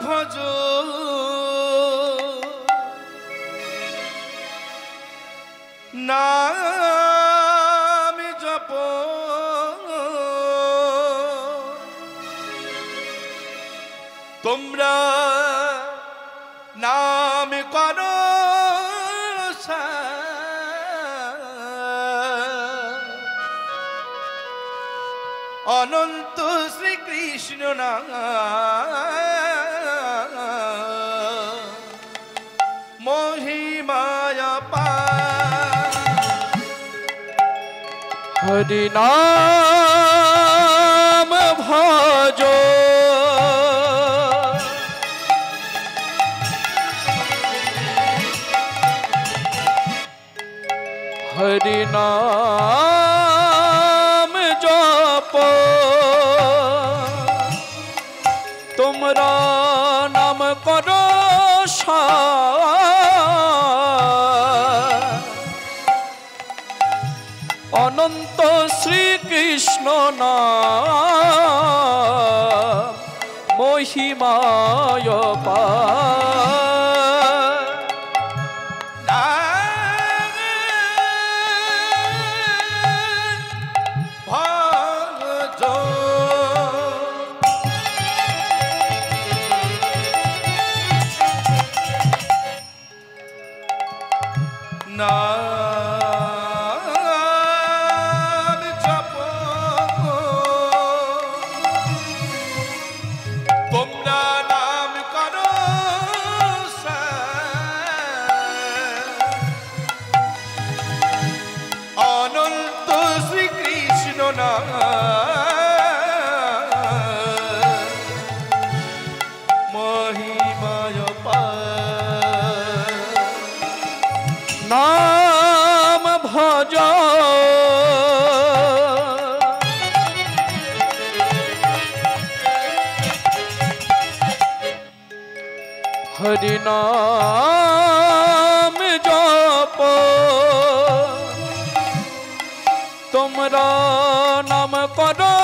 ভজ নাম জপ তোমরা নাম করো অনন্ত শ্রীকৃষ্ণ নাম মহিমায় পার হরি নাম ভজ হরি নাম জপ তোমরা নাম করো অনন্ত শ্রীকৃষ্ণ নাম মহিমায় পার নাম জপ তোমরা নাম করো অনন্ত শ্রীকৃষ্ণ নাম মহিমায় পার নাম ভজ হরি নাম জপ তোমরা নাম করো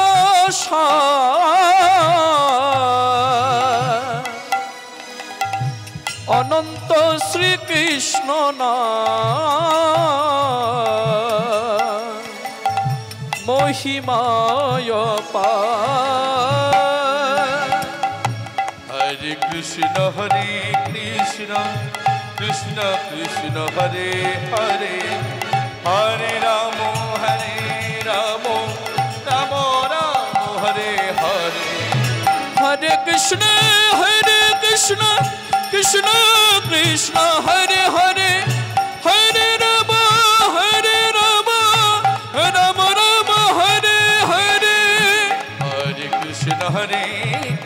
অনন্ত শ্রীকৃষ্ণ নাম মহিমায় পার হরে কৃষ্ণ কৃষ্ণ কৃষ্ণ হরে হরে হরে রাম রাম রাম হরে হরে হরে কৃষ্ণ কৃষ্ণ কৃষ্ণ হরে হরে হরে রাম রাম রাম হরে হরে হরে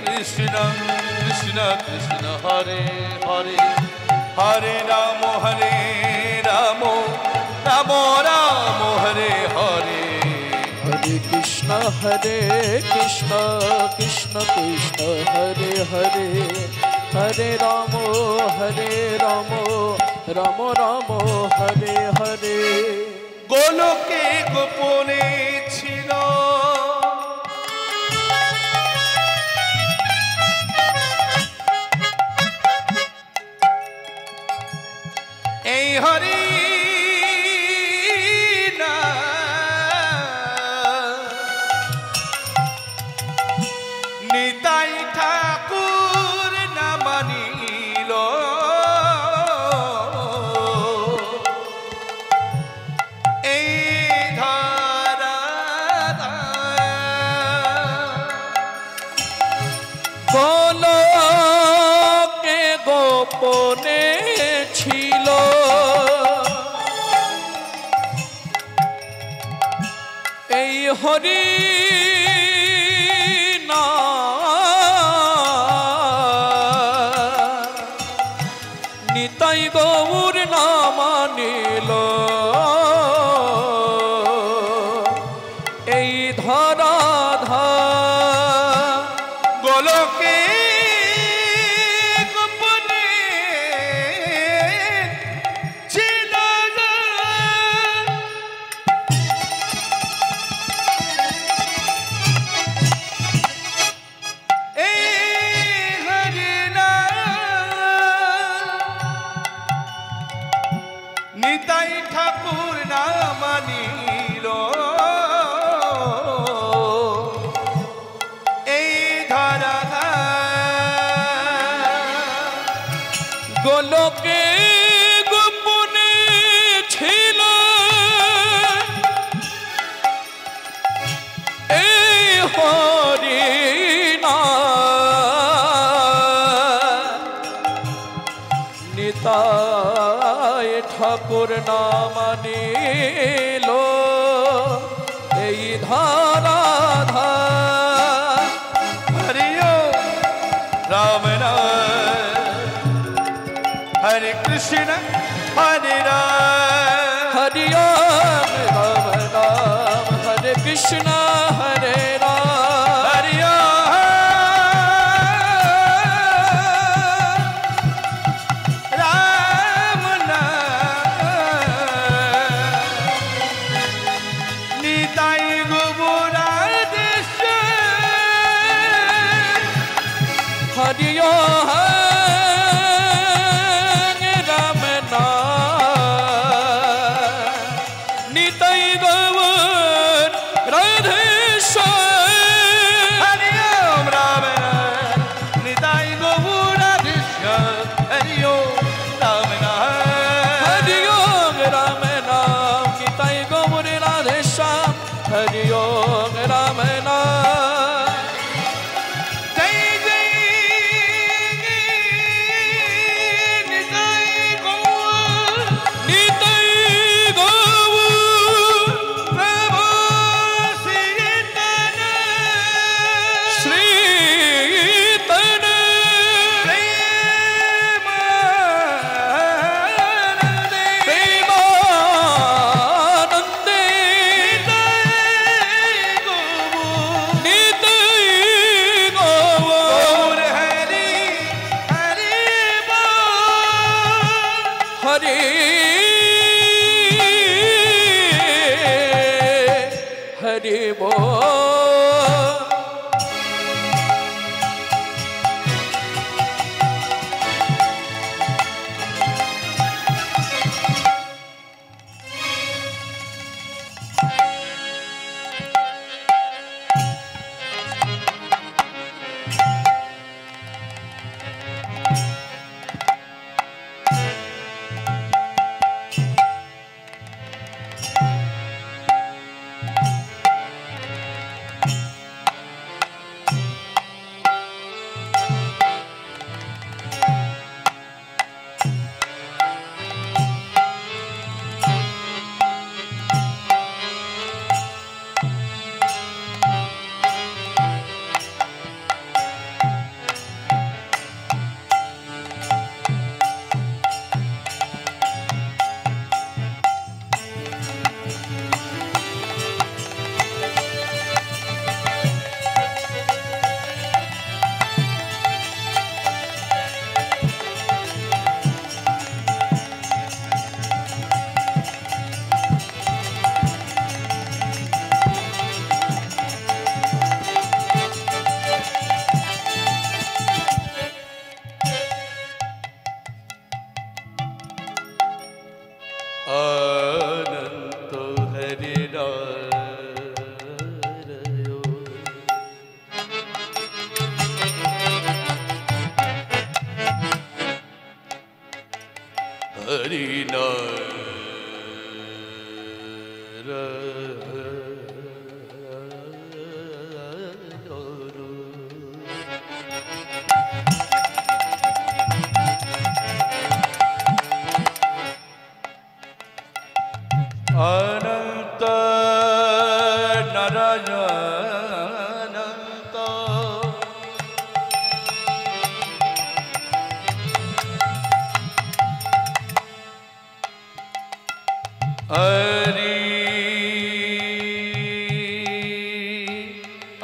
কৃষ্ণ কৃষ্ণ কৃষ্ণ হরে হরে হরে রাম রাম রাম হরে হরে হরে কৃষ্ণ কৃষ্ণ কৃষ্ণ হরে হরে হরে রাম রাম রাম হরে হরে গোলকে গোপনে ছিল এই হরি নিতাই ঠাকুর না মানিল এই ধারা গোলকে গোপনে ছিল এই হরি নিতাই গৌর না মানিল এই ধরা গোলকে গোপনে ছিল এই হরি না গোলকে গোপনে ছিল এই হরি নিতাই ঠাকুর নাম নিল এই ধারা हरिओ राम नाम हरे कृष्ण हरे राम हरि ओम राम नाम हरे कृष्ण हरे राम हरिओ राम नाम निताई गोपुराधीश हरि ओम राम नाम निताई गौर राधेश्वर हरिओम राम निताई गोपुराधीश हरिओम राम हरि ओम राम नाम निताई गौर राधेश्याम हरि ओम राम नाम जय जय निताई गौर निताई गौर प्रभु सीतन श्री तन प्रेमानंदे प्रेमानंदे निताई गौर निताई गौर गौर हरि हरि बोल हरि हरि बोल अनंत हरि रायो हरि अनंत नारायण अनंत हरि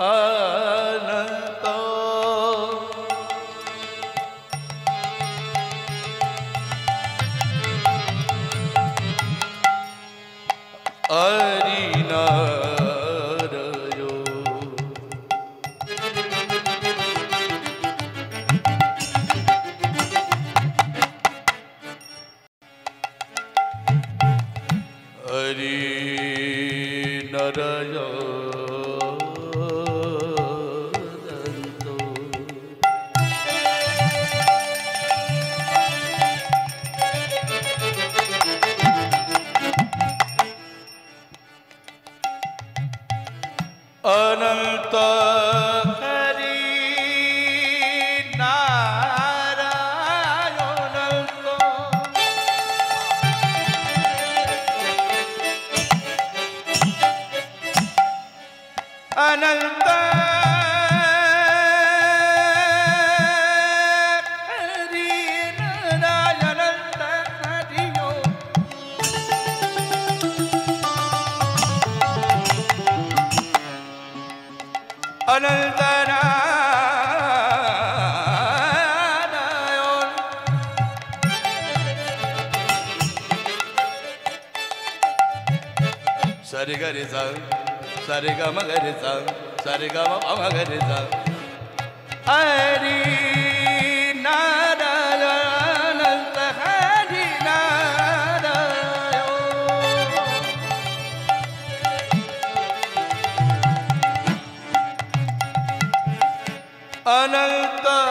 अनंत Hari नारायो Sari gari sa, sari gama gari sa, sari gama pama gari sa. Hari Narayana, Hari Narayana. Ananta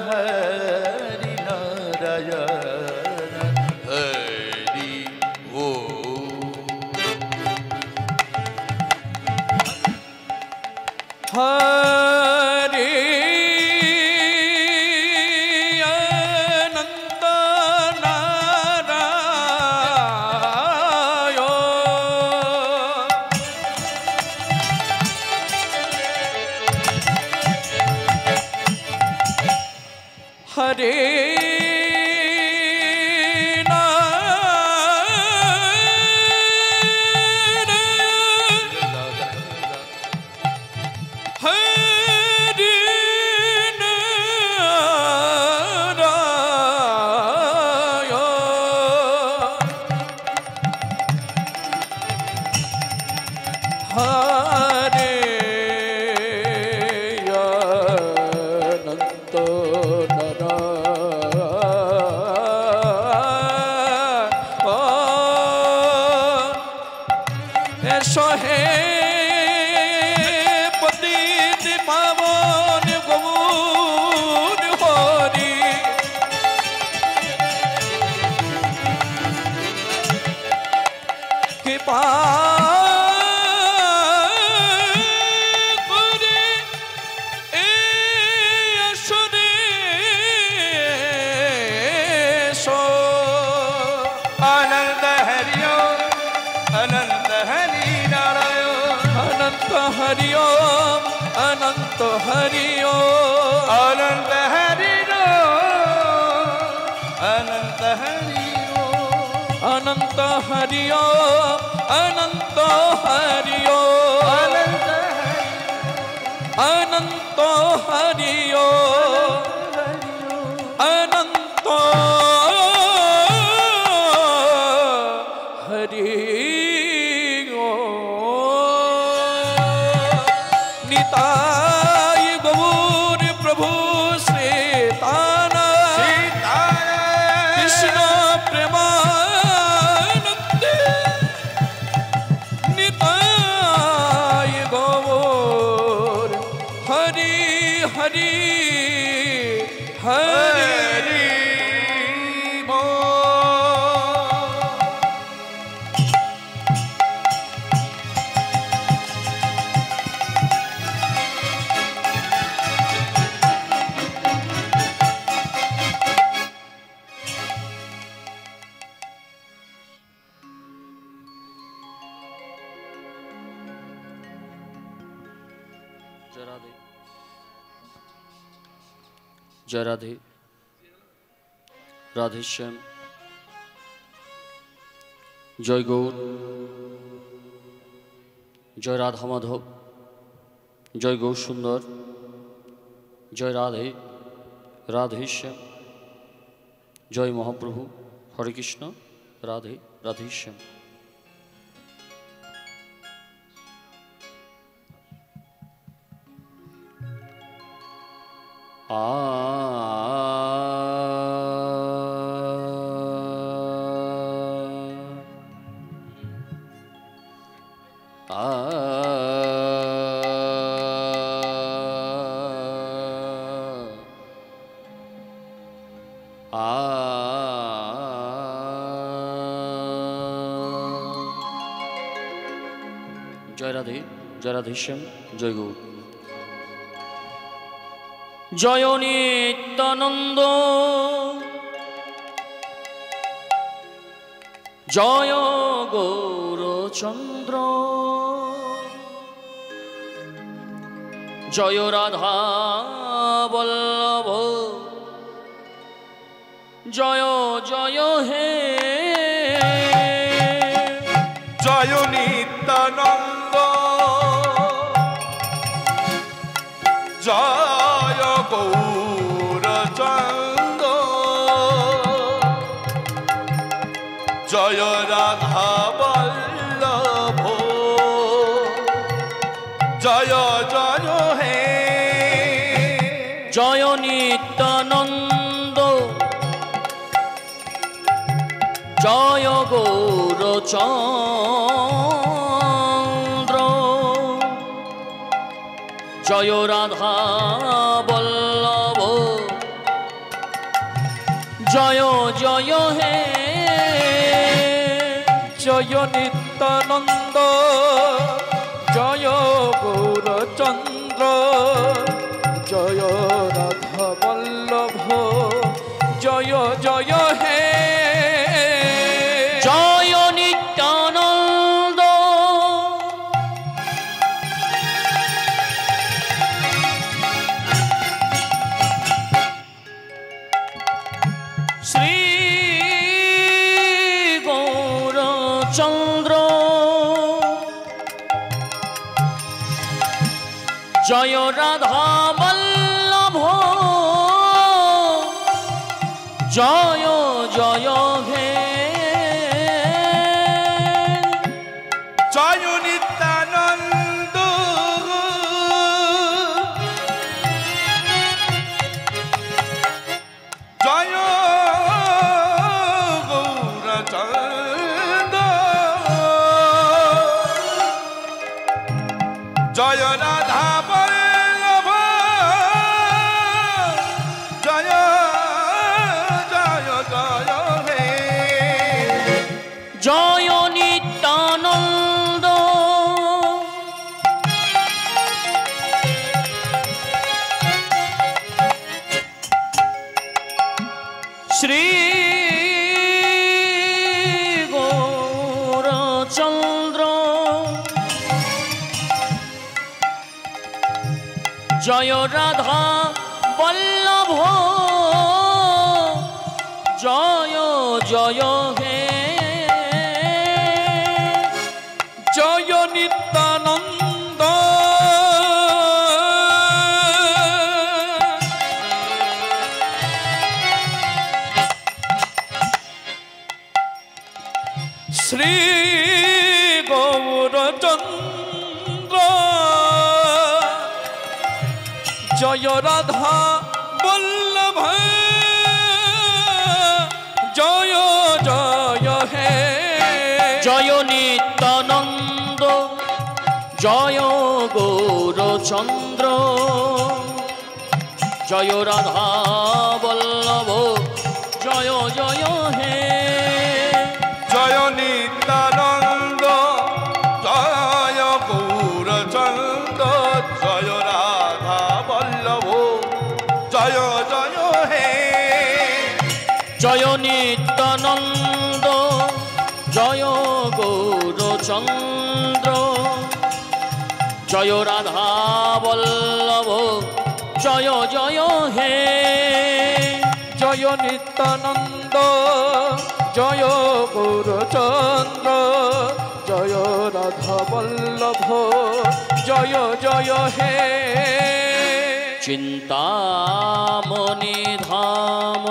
Hari Narayana, Hari Om. Hari Ananta Narayana. Hare Hari Om, Ananta Hari Om, Ananta Hari Om, Ananta Hari Om, Ananta Hari Om, Ananta Hari Om, Ananta Hari Om, Ananta Hari Nitai गौर प्रभु श्रीताना कृष्ण प्रेमानंदे निताय गौर हरि हरि हरि जय राधे राधे श्याम जय गौर जय राधा माधव जय गौर सुंदर जय राधे राधे श्याम जय महाप्रभु हरे कृष्ण राधे राधे श्याम जय राधेश्याम जय गौर जय नित्यानंद जय गौरचंद्र जय राधा वल्लभ जय जय हे जय नित्यानंद जय गौरचंद जय राधा वल्लभ জয় নিত্যানন্দ জয় গৌরচন্দ্র জয় রাধা বল্লভ জয় জয় হে জয় নিত্যানন্দ জয় গৌরচন্দ্র জয় রাধা বল্লভ জয় জয় হে জয় নিত্যানন্দ শ্রী গৌরচন্দ্র জয় রাধা বল্লভ জয় জয় হে জয় নিত্যানন্দ জয় গৌরচন্দ্র জয় রাধা বল্লভ জয় জয় জয় হে জয় নিত্যানন্দ শ্রী গৌরচন্দ্র জয় রাধা বল্লভ জয় জয় হে জয় নিত্যানন্দ শ্রী গৌরচন্দ্র জয় রাধা বল্লভ জয় জয় হে জয় নিত্যানন্দ জয় গৌরচন্দ্র জয় রাধা বল্লভ জয় জয় হে জয় নিত্যানন্দ জয় গৌরচন্দ্র জয় রাধা বল্লভ জয় জয় হে জয় নিত্যানন্দ জয় গৌরচন্দ্র জয় রাধা বল্লভ জয় জয় হে জয় নিত্যানন্দ জয় গৌরচন্দ্র জয় রাধা বল্লভ জয় জয় হে চিন্তামণি ধাম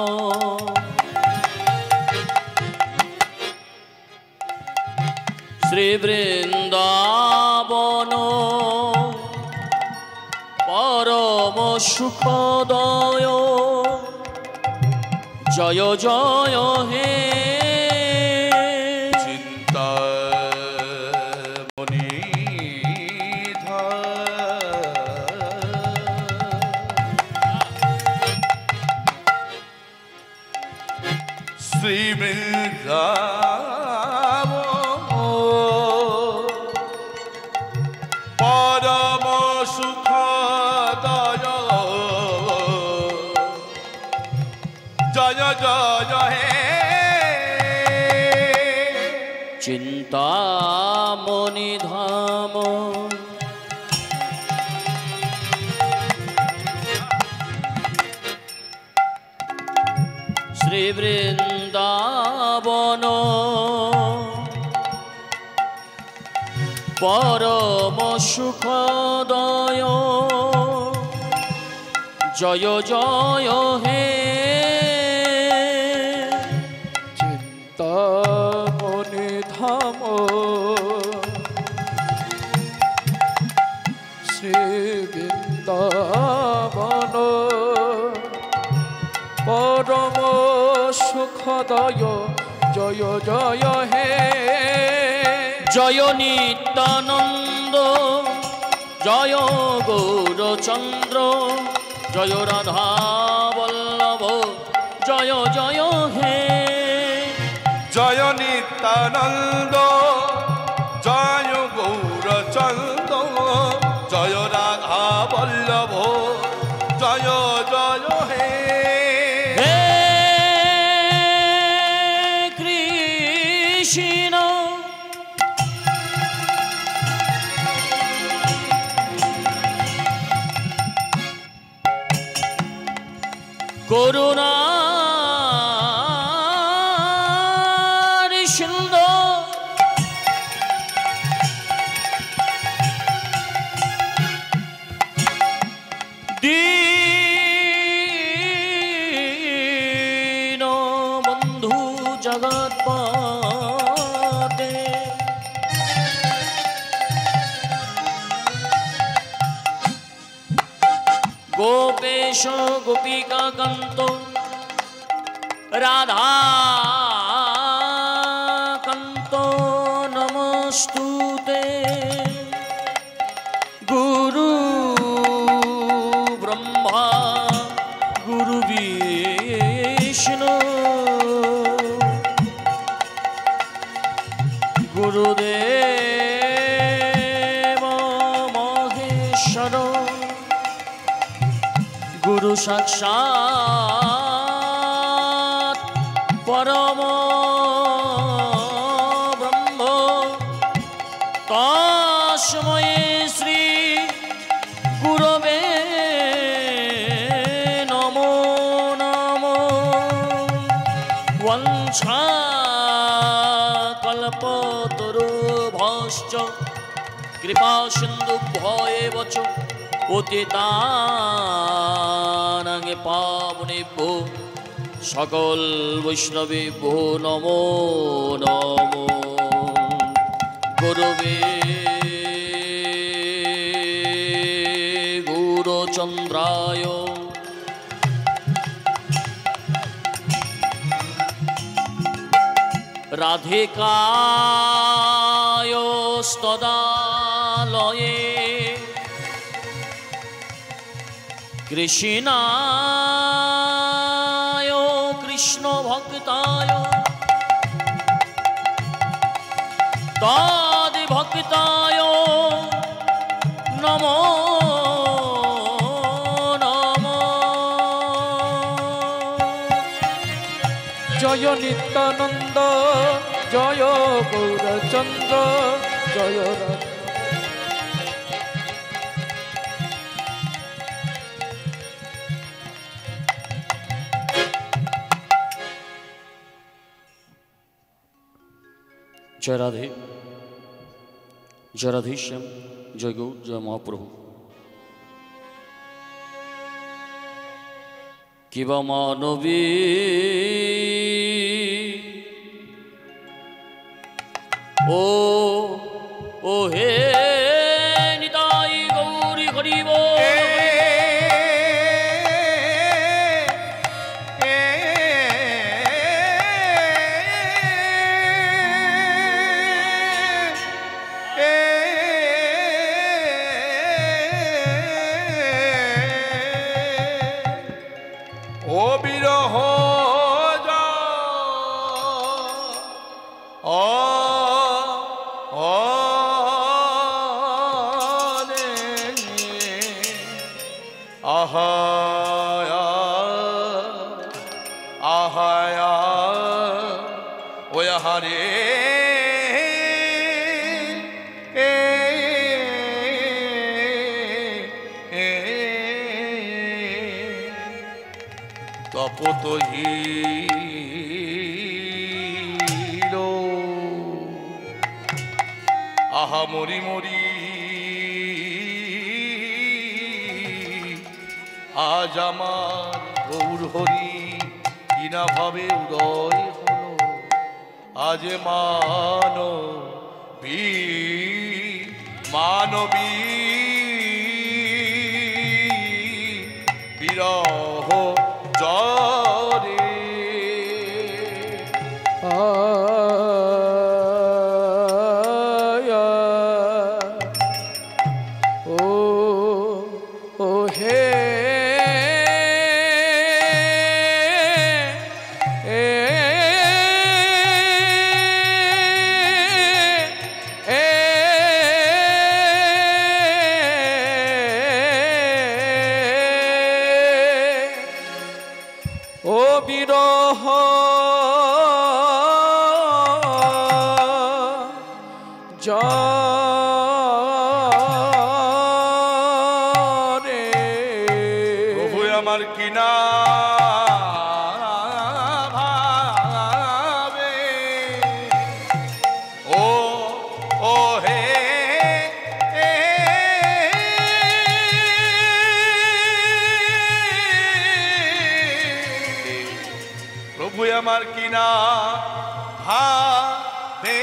শ্রী বৃন্দাবন পরম সুখদয় জয় জয় হে চিন্তামণি শ্রী বৃন্দাবন পরম সুখদয় জয় জয় হে চিন্তামণি ধাম শ্রী বৃন্দাবন পরম সুখদয় জয় জয় হে চিন্তামণি ধাম শ্রী বৃন্দাবন সুখদয় জয় জয় হে জয় নিত্যানন্দ জয় গৌরচন্দ্র জয় রাধা বল্লভ জয় জয় হে জয় নিত্যানন্দ জয় গৌরচন্দ্র জয় রাধা বল্লভ জয় জয় হে হে কৃষ্ণ করুণার সিন্ধু দীন বন্ধু জগৎপতে গোপেশ গোপিকা কান্ত রাধা কান্ত নমস্তুতে গুরু ব্রহ্মা গুরু বিষ্ণু গুরুদেব মহেশ্বর গুরু সাক্ষাৎ পরম ব্রহ্ম তস্মৈ শ্রী গুরবে নমো নমো বঞ্ছা কল্পতরুভ্যশ্চ কৃপা সিন্ধুভ্যো এব চ পতিতানাং পাবনেভ্যো সকল বৈষ্ণবেভ্যো নমো নমো গুরবে গৌরচন্দ্রায় রাধিকায় স্তদালয়ে কৃষ্ণায় কৃষ্ণ ভক্তায় তদ ভক্তায় নমো নমো জয় নিত্যানন্দ জয় গৌরচন্দ্র জয় রাধা জয় রাধে জয় রাধেশ্যাম জয় গৌর জয় মহাপ্রভু কিবা মানবী ও ও হে নিতাই গৌরী হরিব ও বিরহ আহায়া আহায়া ওই হারে তপতহীর আহা মরি মরি আজ আমার গৌর হরি কিনা ভাবে উদয় হলো আজ মানবী বিরহ জরে ও বিরহ জরে প্রভু আমার কিনা ভাবে ও ও হে প্রভু আমার কিনা ভাবে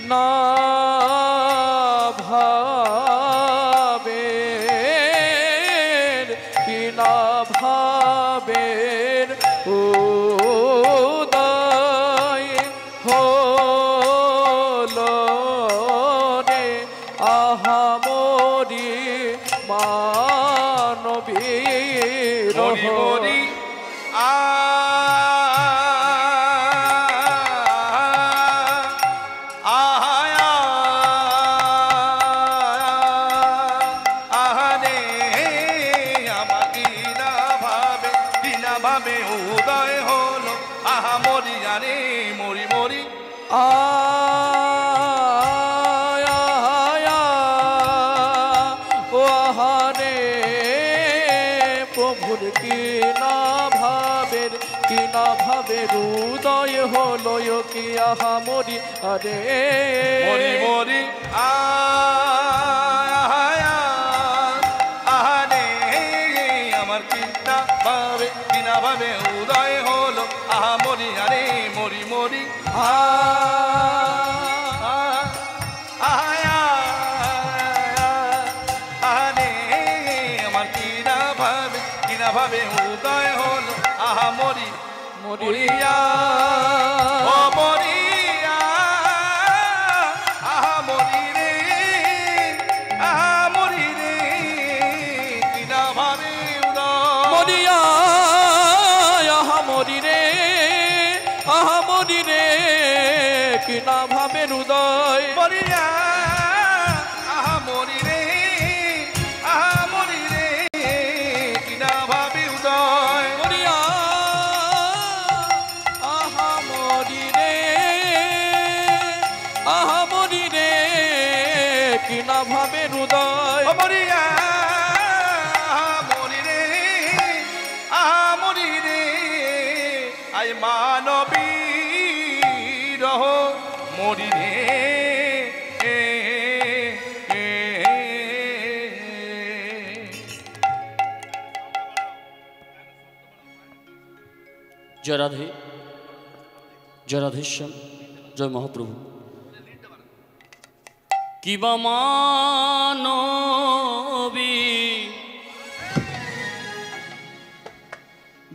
না ভাবের কি না ভাবের উদয় হলো রে আহামরি মানবীর মরি উদয় হলো আহা মরি জানে মরি মরি আহারে প্রভুর কি না ভাবের উদয় হলো কি আহা মরি আরে মরি মরি আহারে আমার কিনা ভাবে উদয় হলো আহা মরি আরে মরি মরি আহারে আমার কিনা ভাবে উদয় হলো আহা মরি মরিয়া ও মরিয়া আহা মরি রে কিনা ভাবে উদয় মরিয়া আহা মরি রে কি না ভাবের উদয় মরিয়া আহা মরি রে কিনা ভাবে উদয় মরিয়া আহা মরি রে কি না ভাবের উদয় মরিয়া মরি রে আই মানবীর মরি রে জয় রাধে, জয় রাধেশ্যাম, জয় মহাপ্রভু। কিবা মানবী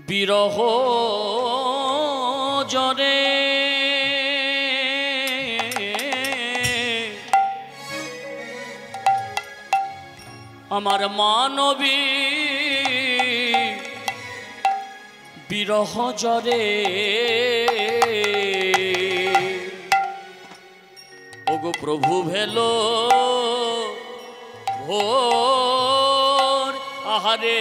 বিরহ জরে আমার মানবী বিরহ জরে ওগো প্রভু ভেলো ভোর আহারে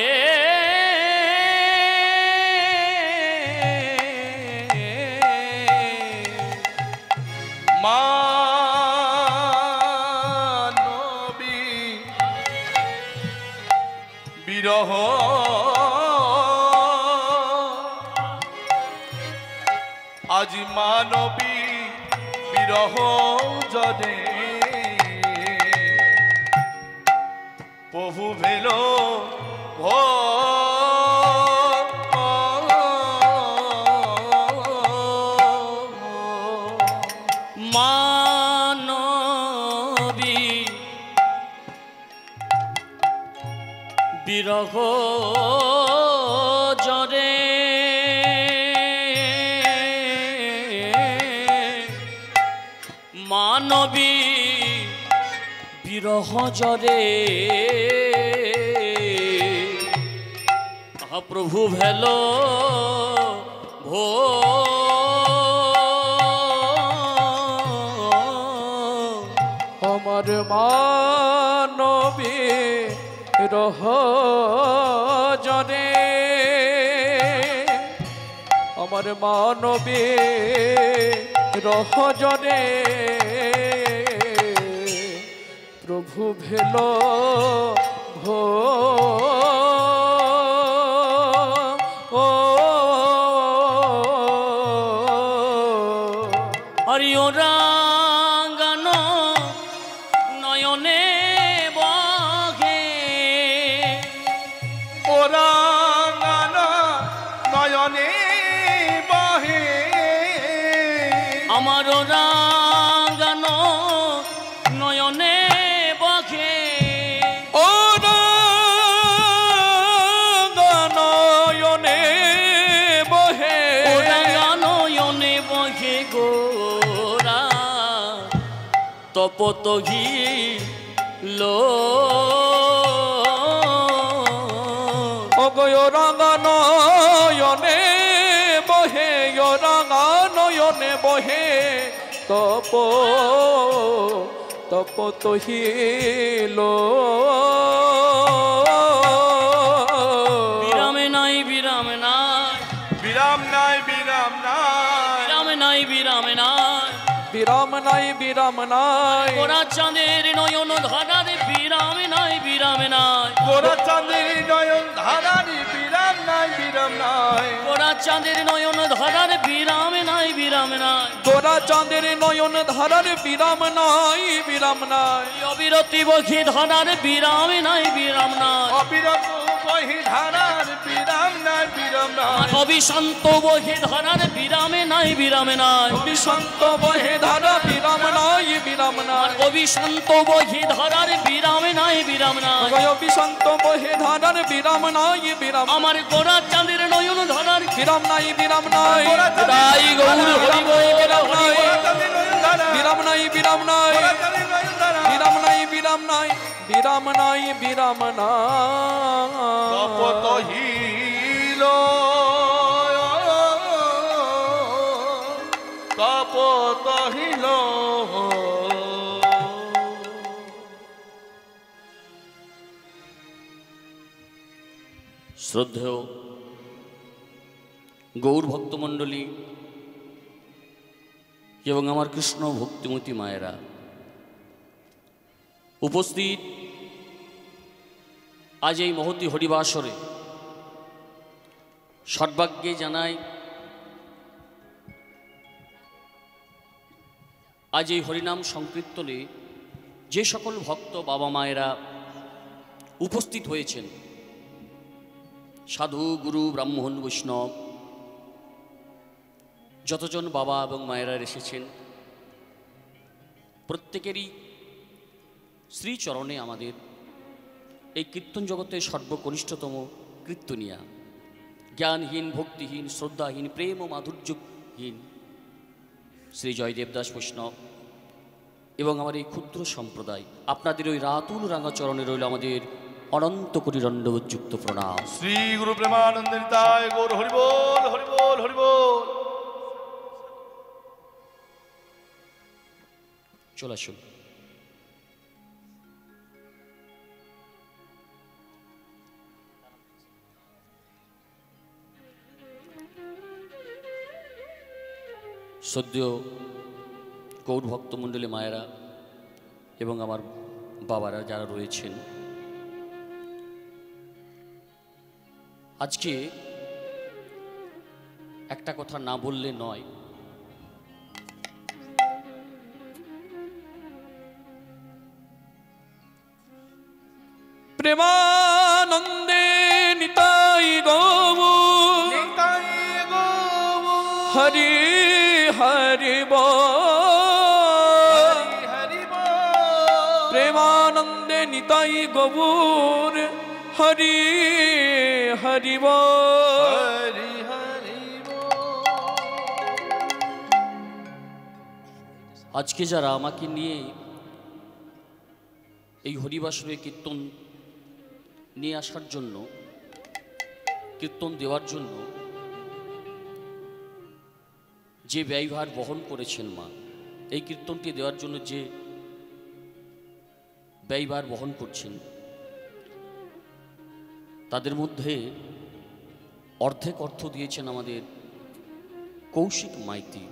মানবী বিরহ আজি মানবী বিরহ জনে প্রভু ভেল মানবী বিরহ জরে মানবী বিরহ জরে প্রভু ভেল ভো আমার মানবী রহ জনে আমার মানবী রহ জনে প্রভু ভেল ভো হরিওরাঙ্গন নয়নে বহে ওরাঙ্গন নয়নে বহে আমার রাঙ্গন নয়নে বহে নয়নে বহে নয়নে বহে গোরা তপতহি লো অগয় রাঙা নয়নে বহে রাঙা নয়নে বহে তপ তপ তহিল বিরামে নাই বিরামে নাই বিরাম নাই বিরাম নাই বিরামে নাই বিরামে নাই বিরাম নাই বিরাম নাই গোরা চাঁদের নয়ন ধারারে বিরামে নাই বিরামে নাই গোরা চাঁদের নয়ন ধারারি বিরাম নাই বিরাম নাই গোরা চাঁদের নয়ন ধারার বিরামে নাই বিরামে নাই গোরা চাঁদের নয়ন ধারার বিরাম নাই বিরাম নাই অবিরতি বখি ধারার বিরামে নাই বিরাম নাই অবিরত বহি ধারার বিরাম নাই বিরাম নাই অবিশান্ত বখি ধারার বিরামে নাই বিরামে নাই অবিশান্ত বহে ধারা বিরাম নাই বিরাম নাই অবিশান্ত বখি ধারার বিরামে নাই বিরাম নাই অবিশান্ত বহে ধারার বিরাম নাই বিরাম আমার গোরা চাঁদের নয়ন ধারার বিরাম নাই বিরাম নাই তাই গৌর হরি বিরাম নাই চাঁদের নয়ন ধারা বিরাম নাই বিরাম নাই গোরা চাঁদের নয়ন ধারা বিরাম নাই বিরাম নাই বিরাম নাই বিরাম নাই তপত হিল তপত হিল শ্রদ্ধেয় গৌর ভক্তমণ্ডলী এবং আমার কৃষ্ণ ভক্তিমতী মায়েরা উপস্থিত আজ এই মহতী হরিবাসরে সর্বাগ্যে জানাই আজ এই হরিনাম সংকীর্তনে যে সকল ভক্ত বাবা মায়েরা উপস্থিত হয়েছেন, সাধু গুরু ব্রাহ্মণ বৈষ্ণব যতজন বাবা এবং মায়েরা এসেছেন, প্রত্যেকেরই শ্রীচরণে আমাদের এই কীর্তন জগতের সর্বকনিষ্ঠতম কীর্তনিয়া, জ্ঞানহীন, ভক্তিহীন, শ্রদ্ধাহীন, প্রেম ও মাধুর্যহীন শ্রী জয়দেবদাস বৈষ্ণব এবং আমার এই ক্ষুদ্র সম্প্রদায়, আপনাদের ওই রাতুল রাঙা চরণে রইল আমাদের অনন্ত কোটি দণ্ডবৎযুক্ত প্রণাম। শ্রী গুরু প্রেমানন্দের তাই গৌর হরিবোল হরিবোল হরিবোল। চলে আসুন। সদ্য গৌর ভক্তমণ্ডলী মায়েরা এবং আমার বাবারা যারা রয়েছেন, আজকে একটা কথা না বললে নয়। প্রেমানন্দে নিতাই গৌর হরি হরি বল প্রেমানন্দে নিতাই গৌর হরি হরি বল। আজকে যারা আমাকে নিয়ে এই হরিবাসরে কীর্তন নিয়ে আসার জন্য, কীর্তন দেওয়ার জন্য যে ব্যয়ভার বহন করেছেন মা, এই কীর্তনটি দেওয়ার জন্য যে ব্যয়ভার বহন করছেন, তাদের মধ্যে অর্ধেক অর্থ দিয়েছেন আমাদের কৌশিক মাইতি।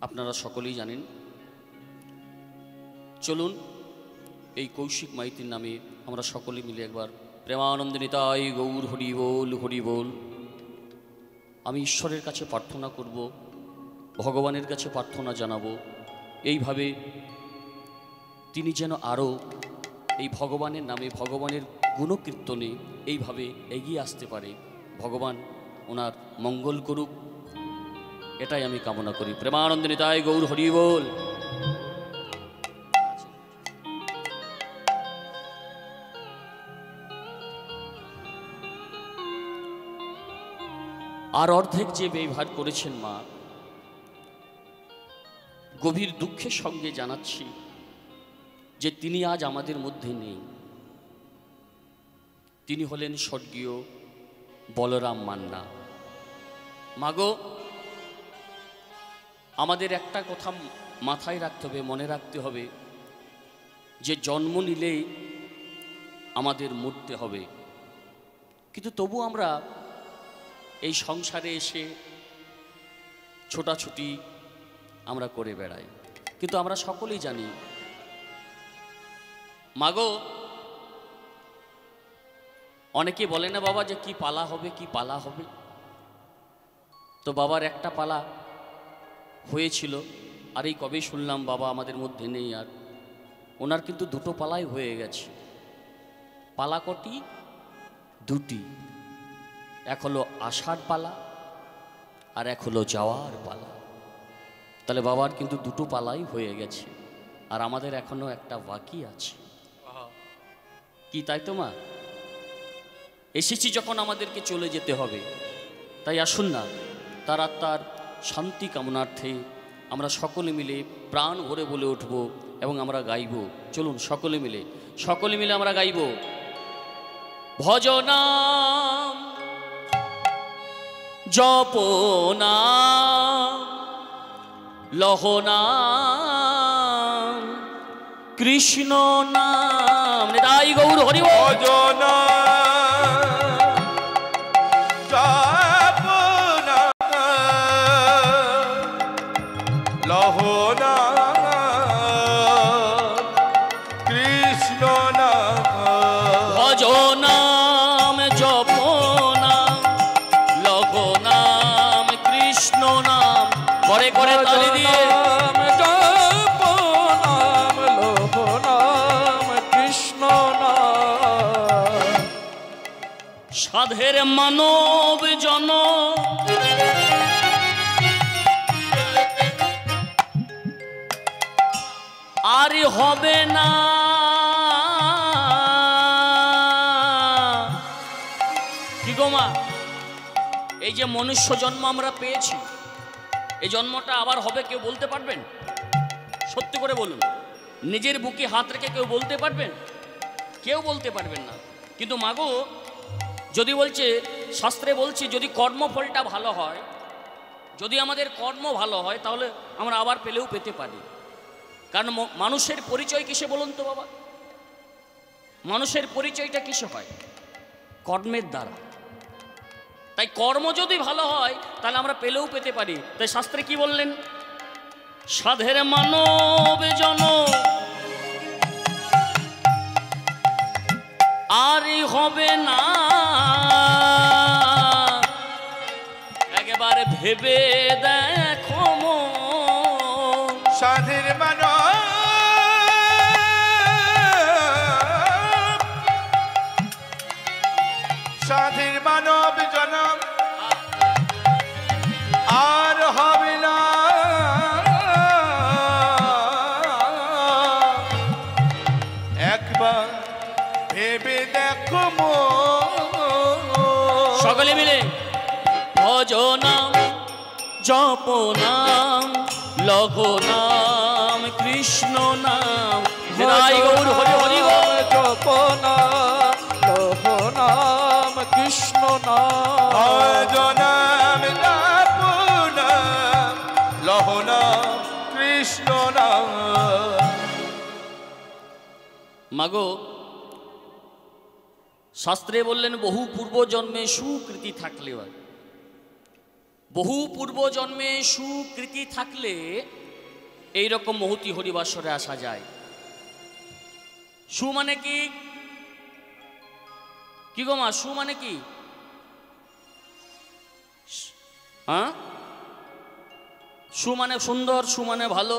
আপনারা সকলেই জানেন। চলুন এই কৌশিক মাইতির নামে আমরা সকলে মিলে একবার প্রেমানন্দে নিতাই গৌর হরি বল হরি বল। আমি ঈশ্বরের কাছে প্রার্থনা করব, ভগবানের কাছে প্রার্থনা জানাবো, এইভাবে তিনি যেন আরও এই ভগবানের নামে, ভগবানের গুণকীর্তনে এইভাবে এগিয়ে আসতে পারে। ভগবান ওনার মঙ্গল করুক, এটাই আমি কামনা করি। প্রেমানন্দে নিতাই গৌর হরি বল। আর অর্ধেক যে ব্যবহার করেছেন মা, গভীর দুঃখের সঙ্গে জানাচ্ছি যে তিনি আজ আমাদের মধ্যে নেই। তিনি হলেন স্বর্গীয় বলরাম মান্না। মাগো, আমাদের একটা কথা মাথায় রাখতে হবে, মনে রাখতে হবে যে জন্ম নিলেই আমাদের মরতে হবে, কিন্তু তবু আমরা এই সংসারে এসে ছোটাছুটি আমরা করে বেড়াই। কিন্তু আমরা সকলেই জানি মাগো, অনেকে বলে না বাবা যে কি পালা হবে, কি পালা হবে। তো বাবার একটা পালা হয়েছিল, আর এই কবে শুনলাম বাবা আমাদের মধ্যে নেই। আর ওনার কিন্তু দুটো পালাই হয়ে গেছে। পালা কটি? দুটি। এক হলো আসার পালা, আর এক হলো যাওয়ার পালা। তাহলে বাবার কিন্তু দুটো পালাই হয়ে গেছে, আর আমাদের এখনো একটা বাকি আছে। কি তাই তো মা? এসেছি যখন আমাদেরকে চলে যেতে হবে, তাই আসুন না তার আত্মার শান্তি কামনার্থে আমরা সকলে মিলে প্রাণ ভরে বলে উঠব এবং আমরা গাইব। চলুন সকলে মিলে আমরা গাইব। ভজনাম জপনাম লহনাম কৃষ্ণ নাম। নিতাই গৌর হরি বল। সাধের মানব জন আর হবে না, কি গো মা? এই যে মনুষ্য জন্ম আমরা পেয়েছি, এই জন্মটা আবার হবে কেউ বলতে পারবেন? সত্যি করে বলুন, নিজের বুকে হাত রেখে কেউ বলতে পারবেন? কেউ বলতে পারবেন না। কিন্তু মাগো, যদি বলছে, শাস্ত্রে বলছে যদি কর্মফলটা ভালো হয়, যদি আমাদের কর্ম ভালো হয়, তাহলে আমরা আবার পেলেও পেতে পারি। কারণ মানুষের পরিচয় কিসে বলুন তো বাবা? মানুষের পরিচয়টা কিসে হয়? কর্মের দ্বারা। তাই কর্ম যদি ভালো হয় তাহলে আমরা পেলেও পেতে পারি। তাই শাস্ত্রে কি বললেন? সাধের মানব জন আরই হবে না, একেবারে ভেবে দেখো সাধের মানব সকলে মিলে ভজ নাম জপ নাম লঘ নাম কৃষ্ণ নাম হৃদয় গৌর হরি হরি গৌর জপ নাম লহ নাম কৃষ্ণ নাম ভজ নাম জপ নাম লহ নাম কৃষ্ণ নাম। মাগো শাস্ত্রে বললেন বহু পূর্ব জন্মে সুকৃতি থাকলে, বহু পূর্ব জন্মে সুকৃতি থাকলে এইরকম মহতি হরিবাসরে আসা যায়। সু মানে কি? কি গো মা, সু মানে কি? হ্যাঁ, সু মানে সুন্দর, সু মানে ভালো।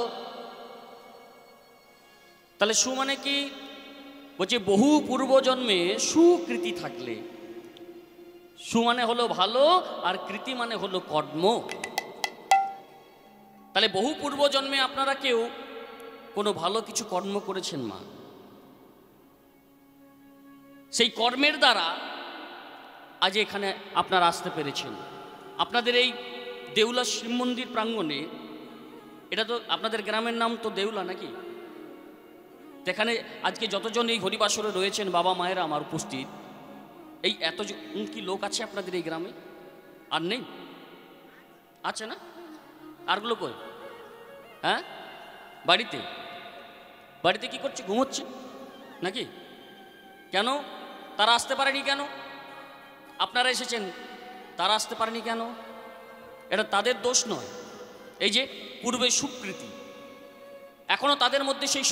তাহলে সু মানে কি? বলছে বহু পূর্বজন্মে সুকৃতি থাকলে। সু মানে হলো ভালো, আর কৃতি মানে হলো কর্ম। তাহলে বহু পূর্বজন্মে আপনারা কেউ কোনো ভালো কিছু কর্ম করেছেন মা, সেই কর্মের দ্বারা আজ এখানে আপনারা আসতে পেরেছেন। আপনাদের এই দেউলা শিব মন্দির প্রাঙ্গণে, এটা তো আপনাদের গ্রামের নাম তো দেউলা নাকি? এখানে আজকে যতজন এই হরিবাসরে রয়েছেন বাবা মায়েরা আমার উপস্থিত, এই এত কি লোক আছে আপনাদের এই গ্রামে? আর নেই? আছে না? আরগুলো কই? হ্যাঁ, বাড়িতে। বাড়িতে কি করছে? ঘুমোচ্ছে নাকি? কেন তারা আসতে পারেনি? কেন আপনারা এসেছেন, তারা আসতে পারেনি কেন? এটা তাদের দোষ নয়। এই যে পূর্বে সুকৃতি, এখনো তাদের মধ্যে সেই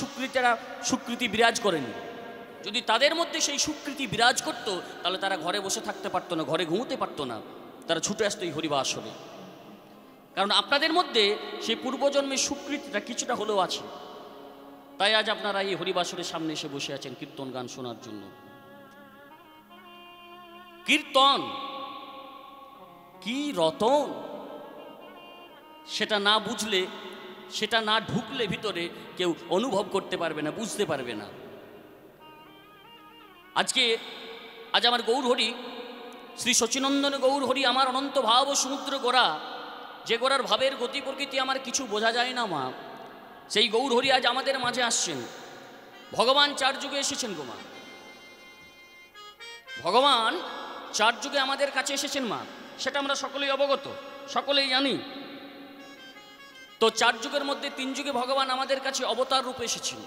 সুকৃতি বিরাজ করেনি। যদি তাদের মধ্যে সেই সুকৃতি বিরাজ করতো তাহলে তারা ঘরে বসে থাকতে পারতো না, ঘরে ঘুমোতে পারতো না, তারা ছুটে আসতো এই হরিবাসরে। কারণ আপনাদের মধ্যে সেই পূর্বজন্মের সুকৃতিটা কিছুটা হলেও আছে, তাই আজ আপনারা এই হরিবাসরের সামনে এসে বসে আছেন কীর্তন গান শোনার জন্য। কীর্তন কি রতন, সেটা না বুঝলে, সেটা না ঢুকলে ভিতরে কেউ অনুভব করতে পারবে না, বুঝতে পারবে না। আজ আমার গৌর হরি, শ্রী সচিনন্দন গৌর হরি, আমার অনন্ত ভাব ও সমুদ্র গোড়া, যে গোড়ার ভাবের গতি প্রকৃতি আমার কিছু বোঝা যায় না মা, সেই গৌর হরি আজ আমাদের মাঝে আসছেন। ভগবান চার যুগে এসেছেন গো মা, ভগবান চার যুগে আমাদের কাছে এসেছেন মা, সেটা আমরা সকলেই অবগত, সকলেই জানি। তো চার যুগের মধ্যে তিন যুগে ভগবান আমাদের কাছে অবতার রূপে এসেছেন,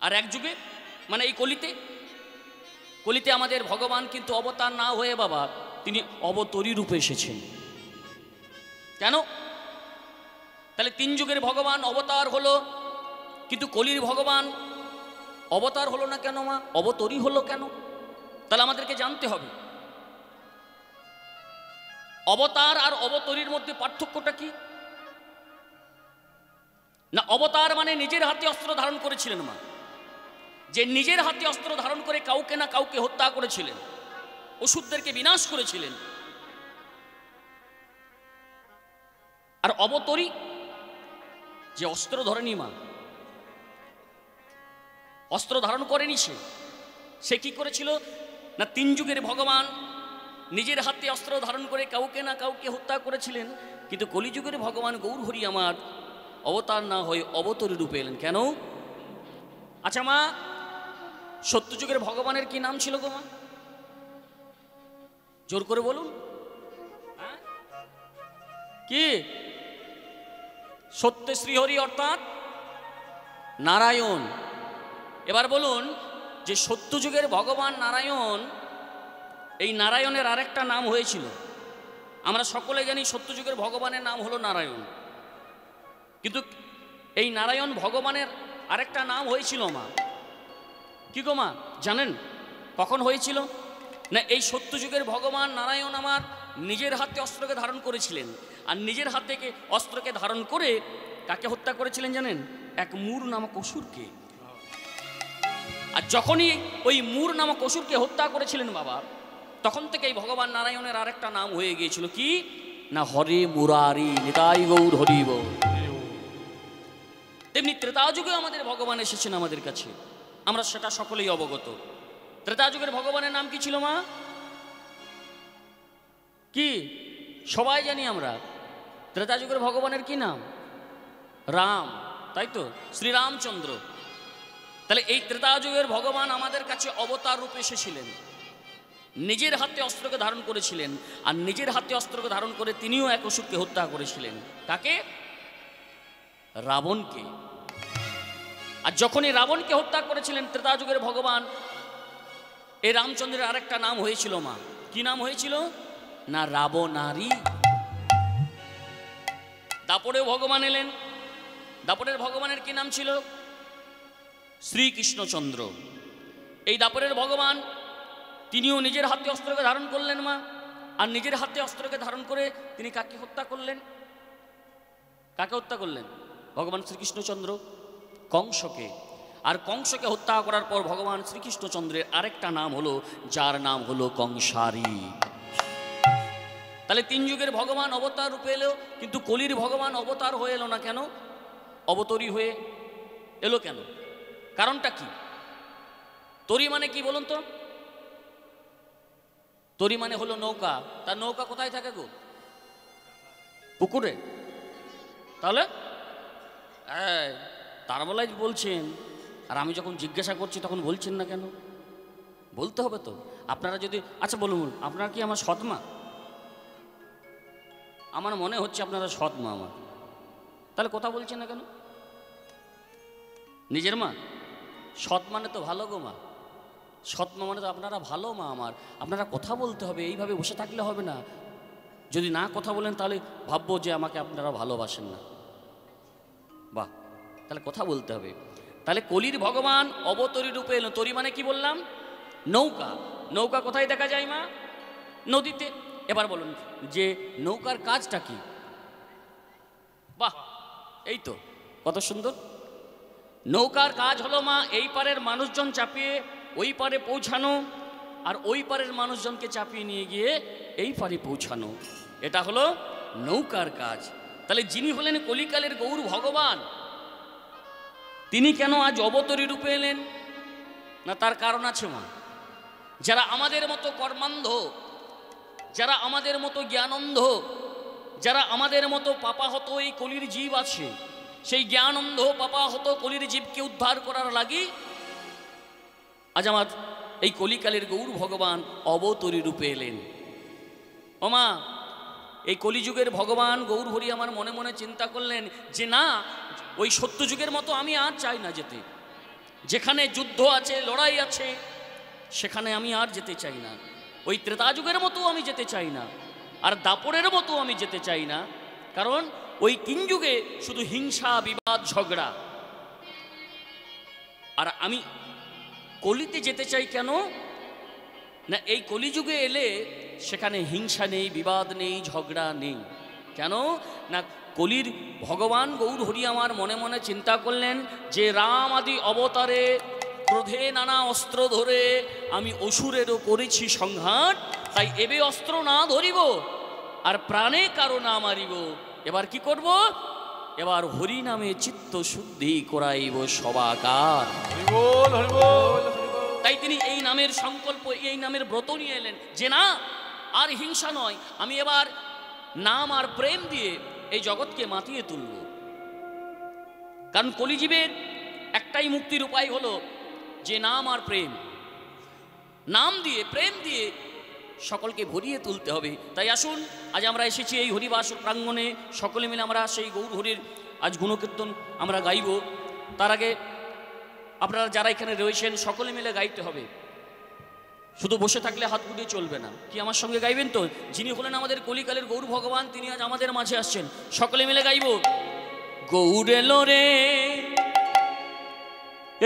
আর এক যুগে মানে এই কলিতে আমাদের ভগবান কিন্তু অবতার না হয়ে বাবা তিনি অবতরী রূপে এসেছেন। কেন? তাহলে তিন যুগের ভগবান অবতার হলো, কিন্তু কলির ভগবান অবতার হলো না কেন মা, অবতরী হলো কেন? তাহলে আমাদেরকে জানতে হবে অবতার আর অবতরীর মধ্যে পার্থক্যটা কি। না, অবতার মানে নিজের হাতে অস্ত্র ধারণ করেছিলেন মা, যে নিজের হাতে অস্ত্র ধারণ করে কাউকে না কাউকে হত্যা করেছিলেন, অসুরদেরকে বিনাশ করেছিলেন। আর অবতরী যে অস্ত্র ধরেনি মা, অস্ত্র ধারণ করেনি, সে কি করেছিল না, তিন যুগের ভগবান নিজের হাতে অস্ত্র ধারণ করে কাউকে না কাউকে হত্যা করেছিলেন, কিন্তু কলিযুগের ভগবান গৌর হরি আমার অবতার না হয়ে অবতরী রূপে এলেন। কেন? আচ্ছা মা, সত্যযুগের ভগবানের কি নাম ছিল গো মা? জোর করে বলুন। কি? সত্য শ্রীহরি অর্থাৎ নারায়ণ। এবার বলুন যে সত্যযুগের ভগবান নারায়ণ, এই নারায়ণের আরেকটা নাম হয়েছিল। আমরা সকলে জানি সত্যযুগের ভগবানের নাম হলো নারায়ণ, কিন্তু এই নারায়ণ ভগবানের আরেকটা নাম হয়েছিল মা। কি গো মা জানেন কখন হয়েছিল? না, এই সত্যযুগের ভগবান নারায়ণ আমার নিজের হাতে অস্ত্রকে ধারণ করেছিলেন, আর নিজের হাত থেকে অস্ত্রকে ধারণ করে কাকে হত্যা করেছিলেন জানেন? এক মূর নামক অসুরকে। আর যখনই ওই মূর নামক অসুরকে হত্যা করেছিলেন বাবা, তখন থেকেই ভগবান নারায়ণের আরেকটা নাম হয়ে গিয়েছিল। কি না, হরে মুরারি নিতাই গৌর হরি বল। তেমনি ত্রেতাযুগে আমাদের ভগবান এসেছেন আমাদের কাছে, আমরা সেটা সকলেই অবগত। ত্রেতাযুগের ভগবানের নাম কি ছিল মা? কি সবাই জানি আমরা, ত্রেতা যুগের ভগবানের কি নাম? রাম, তাই তো, শ্রীরামচন্দ্র। তাহলে এই ত্রেতা যুগের ভগবান আমাদের কাছে অবতার রূপে এসেছিলেন, নিজের হাতে অস্ত্রকে ধারণ করেছিলেন, আর নিজের হাতে অস্ত্রকে ধারণ করে তিনিও এক অসুরকে হত্যা করেছিলেন। কাকে? রাবণকে। আর যখন এই রাবণকে হত্যা করেছিলেন ত্রেতা যুগের ভগবান, এই রামচন্দ্রের আরেকটা নাম হয়েছিল মা। কি নাম হয়েছিল? না রাবণারী। দাপরেও ভগবান এলেন, দাপরের ভগবানের কি নাম ছিল? শ্রীকৃষ্ণচন্দ্র। এই দাপরের ভগবান তিনিও নিজের হাতে অস্ত্রকে ধারণ করলেন মা, আর নিজের হাতে অস্ত্রকে ধারণ করে তিনি কাকে হত্যা করলেন? কাকে হত্যা করলেন? ভগবান শ্রীকৃষ্ণচন্দ্র কংসকে। আর কংসকে হত্যা করার পর ভগবান শ্রীকৃষ্ণচন্দ্রের আরেকটা নাম হলো, যার নাম হলো কংসারী। তাহলে তিন যুগের ভগবান অবতার রূপে এলো, কিন্তু কলির ভগবান অবতার হয়ে এলো না কেন? অবতরী হয়ে এলো কেন? কারণটা কি? তরি মানে কি বলুন তো? তরি মানে হলো নৌকা। তার নৌকা কোথায় থাকে গো? পুকুরে। তাহলে তার বলাই বলছেন, আর আমি যখন জিজ্ঞাসা করছি তখন বলছেন না কেন? বলতে হবে তো। আপনারা যদি, আচ্ছা বলুন, আপনারা কি আমার সৎমা? আমার মনে হচ্ছে আপনারা সৎমা আমার, তাহলে কথা বলছেন না কেন? নিজের মা? সৎ মানে তো ভালো গো মা, সৎমা মানে তো আপনারা ভালো মা আমার। আপনারা কথা বলতে হবে, এইভাবে বসে থাকলে হবে না। যদি না কথা বলেন তাহলে ভাববো যে আমাকে আপনারা ভালোবাসেন না। বাহ, তাহলে কথা বলতে হবে। তাহলে কলির ভগবান অবতরী রূপে এলো। তরি মানে কি বললাম? নৌকা। নৌকা কোথায় দেখা যায় মা? নদীতে। এবার বলুন যে নৌকার কাজটা কি? বাহ, এই তো কত সুন্দর। নৌকার কাজ হলো মা এই পারের মানুষজন চাপিয়ে ওই পারে পৌঁছানো, আর ওই পারের মানুষজনকে চাপিয়ে নিয়ে গিয়ে এই পারে পৌঁছানো। এটা হলো নৌকার কাজ। তাহলে যিনি হলেন কলিকালের গৌর ভগবান, তিনি কেন আজ অবতরী রূপে এলেন? না তার কারণ আছে মা। যারা আমাদের মতো কর্মান্ধ, যারা আমাদের মতো জ্ঞানন্ধ, যারা আমাদের মতো পাপাহত এই কলির জীব আছে, সেই জ্ঞানন্ধ পাপাহত কলির জীবকে উদ্ধার করার লাগি আজ আমার এই কলিকালের গৌর ভগবান অবতরী রূপে এলেন। ও মা, এই কলিযুগের ভগবান গৌর হরি আমার মনে মনে চিন্তা করলেন যে না, ওই সত্যযুগের মতো আমি আর চাই না যেতে। যেখানে যুদ্ধ আছে, লড়াই আছে, সেখানে আমি আর যেতে চাই না। ওই ত্রেতা যুগের মতো আমি যেতে চাই না, আর দাপরের মতো আমি যেতে চাই না। কারণ ওই তিন যুগে শুধু হিংসা, বিবাদ, ঝগড়া। আর আমি কলিতে যেতে চাই কেন না? এই কলিযুগে এলে সেখানে হিংসা নেই, বিবাদ নেই, ঝগড়া নেই। কেন না? কলির ভগবান গৌর হরি আমার মনে মনে চিন্তা করলেন যে রাম আদি অবতারে ক্রোধে নানা অস্ত্র ধরে আমি অসুরেরও করেছি সংহার, তাই এবে অস্ত্র না ধরিব আর প্রাণে কারো না মারিব। এবার কি করব? এবার হরি নামে চিত্ত শুদ্ধি করাইব সবাকার। তাই তিনি এই নামের সংকল্প, এই নামের ব্রত নিয়ে এলেন যে না, আর হিংসা নয়, আমি এবার নাম আর প্রেম দিয়ে এই জগৎকে মাতিয়ে তুলব। কারণ কলিজীবের একটাই মুক্তির উপায় হলো যে নাম আর প্রেম। নাম দিয়ে, প্রেম দিয়ে সকলকে ভরিয়ে তুলতে হবে। তাই আসুন, আজ আমরা এসেছি এই হরিবাস প্রাঙ্গণে, সকলে মিলে আমরা সেই গৌর হরির আজ গুণকীর্তন আমরা গাইব। তার আগে আপনারা যারা এখানে রয়েছেন সকলে মিলে গাইতে হবে। শুধু বসে থাকলে হাত গুটিয়ে চলবে না। কি আমার সঙ্গে গাইবেন তো? যিনি হলেন আমাদের কলিকালের গৌর ভগবান, তিনি আজ আমাদের মাঝে আসছেন। সকলে মিলে গাইব। গৌর এলো রে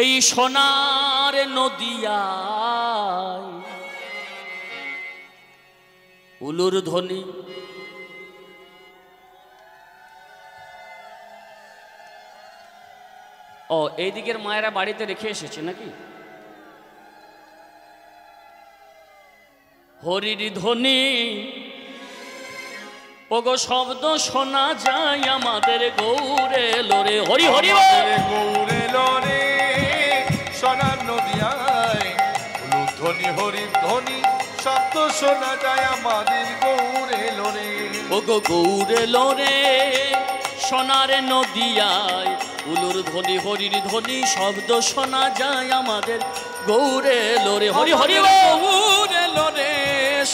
এই সোনার নদিয়ায়, উলুর ধ্বনি ও এই দিকের মায়েরা বাড়িতে রেখে এসেছে নাকি? হরির ধ্বনি ওগো শব্দ শোনা যায় আমাদের গৌরে লোরে। হরি হরি গৌরে লোরে সোনার নদিয়ায়, ধ্বনি হরি ধ্বনি শব্দ শোনা যায় আমাদের গৌর এলো রে। ও গো গৌর এলো রে সোনার নদিয়ায়, উলুর ধ্বনি হরির ধ্বনি শব্দ শোনা যায় আমাদের গৌর এলো রে। হরি হরি গৌর এলো রে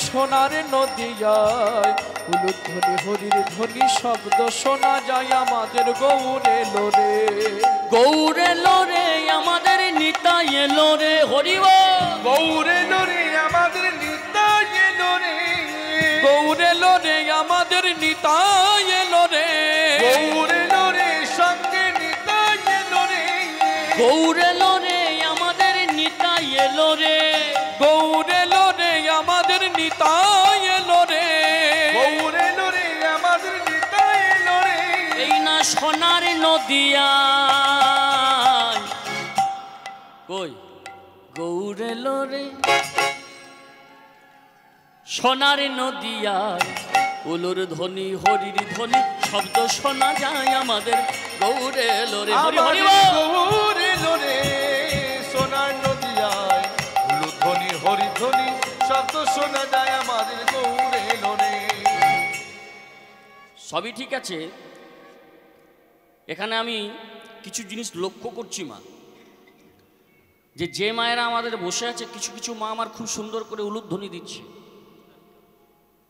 সোনার নদিয়ায়, উলুর ধ্বনি হরির ধ্বনি শব্দ শোনা যায় আমাদের গৌর এলো রে। গৌর এলো রে আমাদের নিতাই এলো রে। হরি গৌর এলো রে আমাদের নিতাই এলো রে। গৌর এলো রে আমাদের নিতাই এলো রে। গৌর এলো রে সঙ্গে নিতাই এলো রে। গৌর এলো রে আমাদের নিতাই এলো রে। গৌর এলো রে আমাদের নিতাই এলো রে। গৌর এলো রে আমাদের নিতাই এলো রে। এই না সোনার নদিয়া কই গৌর এলো রে সোনার নদিয়ায়, উলুর ধ্বনি হরির ধ্বনি শব্দ শোনা যায় আমাদের গৌর এলো রে। হরি হরি গৌর এলো রে সোনার নদিয়ায়, উলুর ধ্বনি হরি ধ্বনি শব্দ শোনা যায় আমাদের গৌর এলো রে। সবই ঠিক আছে, এখানে আমি কিছু জিনিস লক্ষ্য করছি মা, যে মায়েরা আমাদের বসে আছে, কিছু কিছু মা আমার খুব সুন্দর করে উলুধ্বনি দিচ্ছে,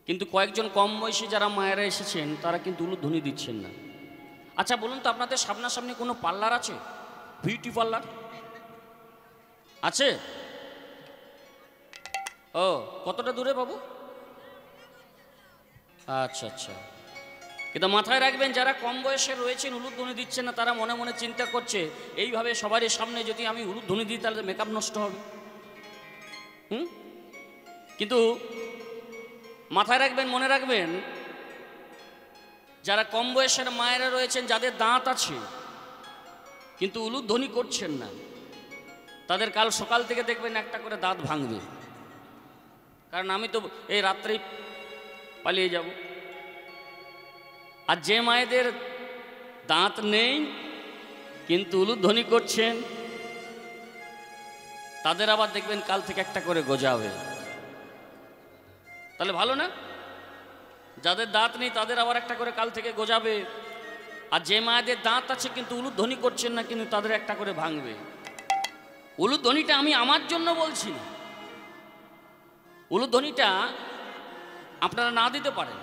কিন্তু কয়েকজন কম বয়সী যারা মায়েরা এসেছেন তারা কিন্তু উলুধ্বনি দিচ্ছেন না। আচ্ছা বলুন তো, আপনাদের সামনাসামনি কোনো পার্লার আছে? বিউটি পার্লার আছে? ও কতটা দূরে বাবু? আচ্ছা আচ্ছা, কিন্তু মাথায় রাখবেন যারা কম বয়সে রয়েছেন উলুধ্বনি দিচ্ছেন না, তারা মনে মনে চিন্তা করছে এইভাবে সবারই সামনে যদি আমি উলুধ্বনি দিই তাহলে মেকআপ নষ্ট হবে। কিন্তু মাথায় রাখবেন, মনে রাখবেন, যারা কম বয়সের মায়েরা রয়েছেন যাদের দাঁত আছে কিন্তু উলুধ্বনি করছেন না, তাদের কাল সকাল থেকে দেখবেন একটা করে দাঁত ভাঙবে। কারণ আমি তো এই রাত্রেই পালিয়ে যাব। আর যে মায়েদের দাঁত নেই কিন্তু উলুধ্বনি করছেন, তাদের আবার দেখবেন কাল থেকে একটা করে গজাবে। তাহলে ভালো না? যাদের দাঁত নেই তাদের আবার একটা করে কাল থেকে গজাবে, আর যে মায়েদের দাঁত আছে কিন্তু উলুধ্বনি করছেন না, কিন্তু তাদের একটা করে ভাঙবে। উলুধ্বনিটা আমি আমার জন্য বলছি না, উলুধ্বনিটা আপনারা না দিতে পারেন,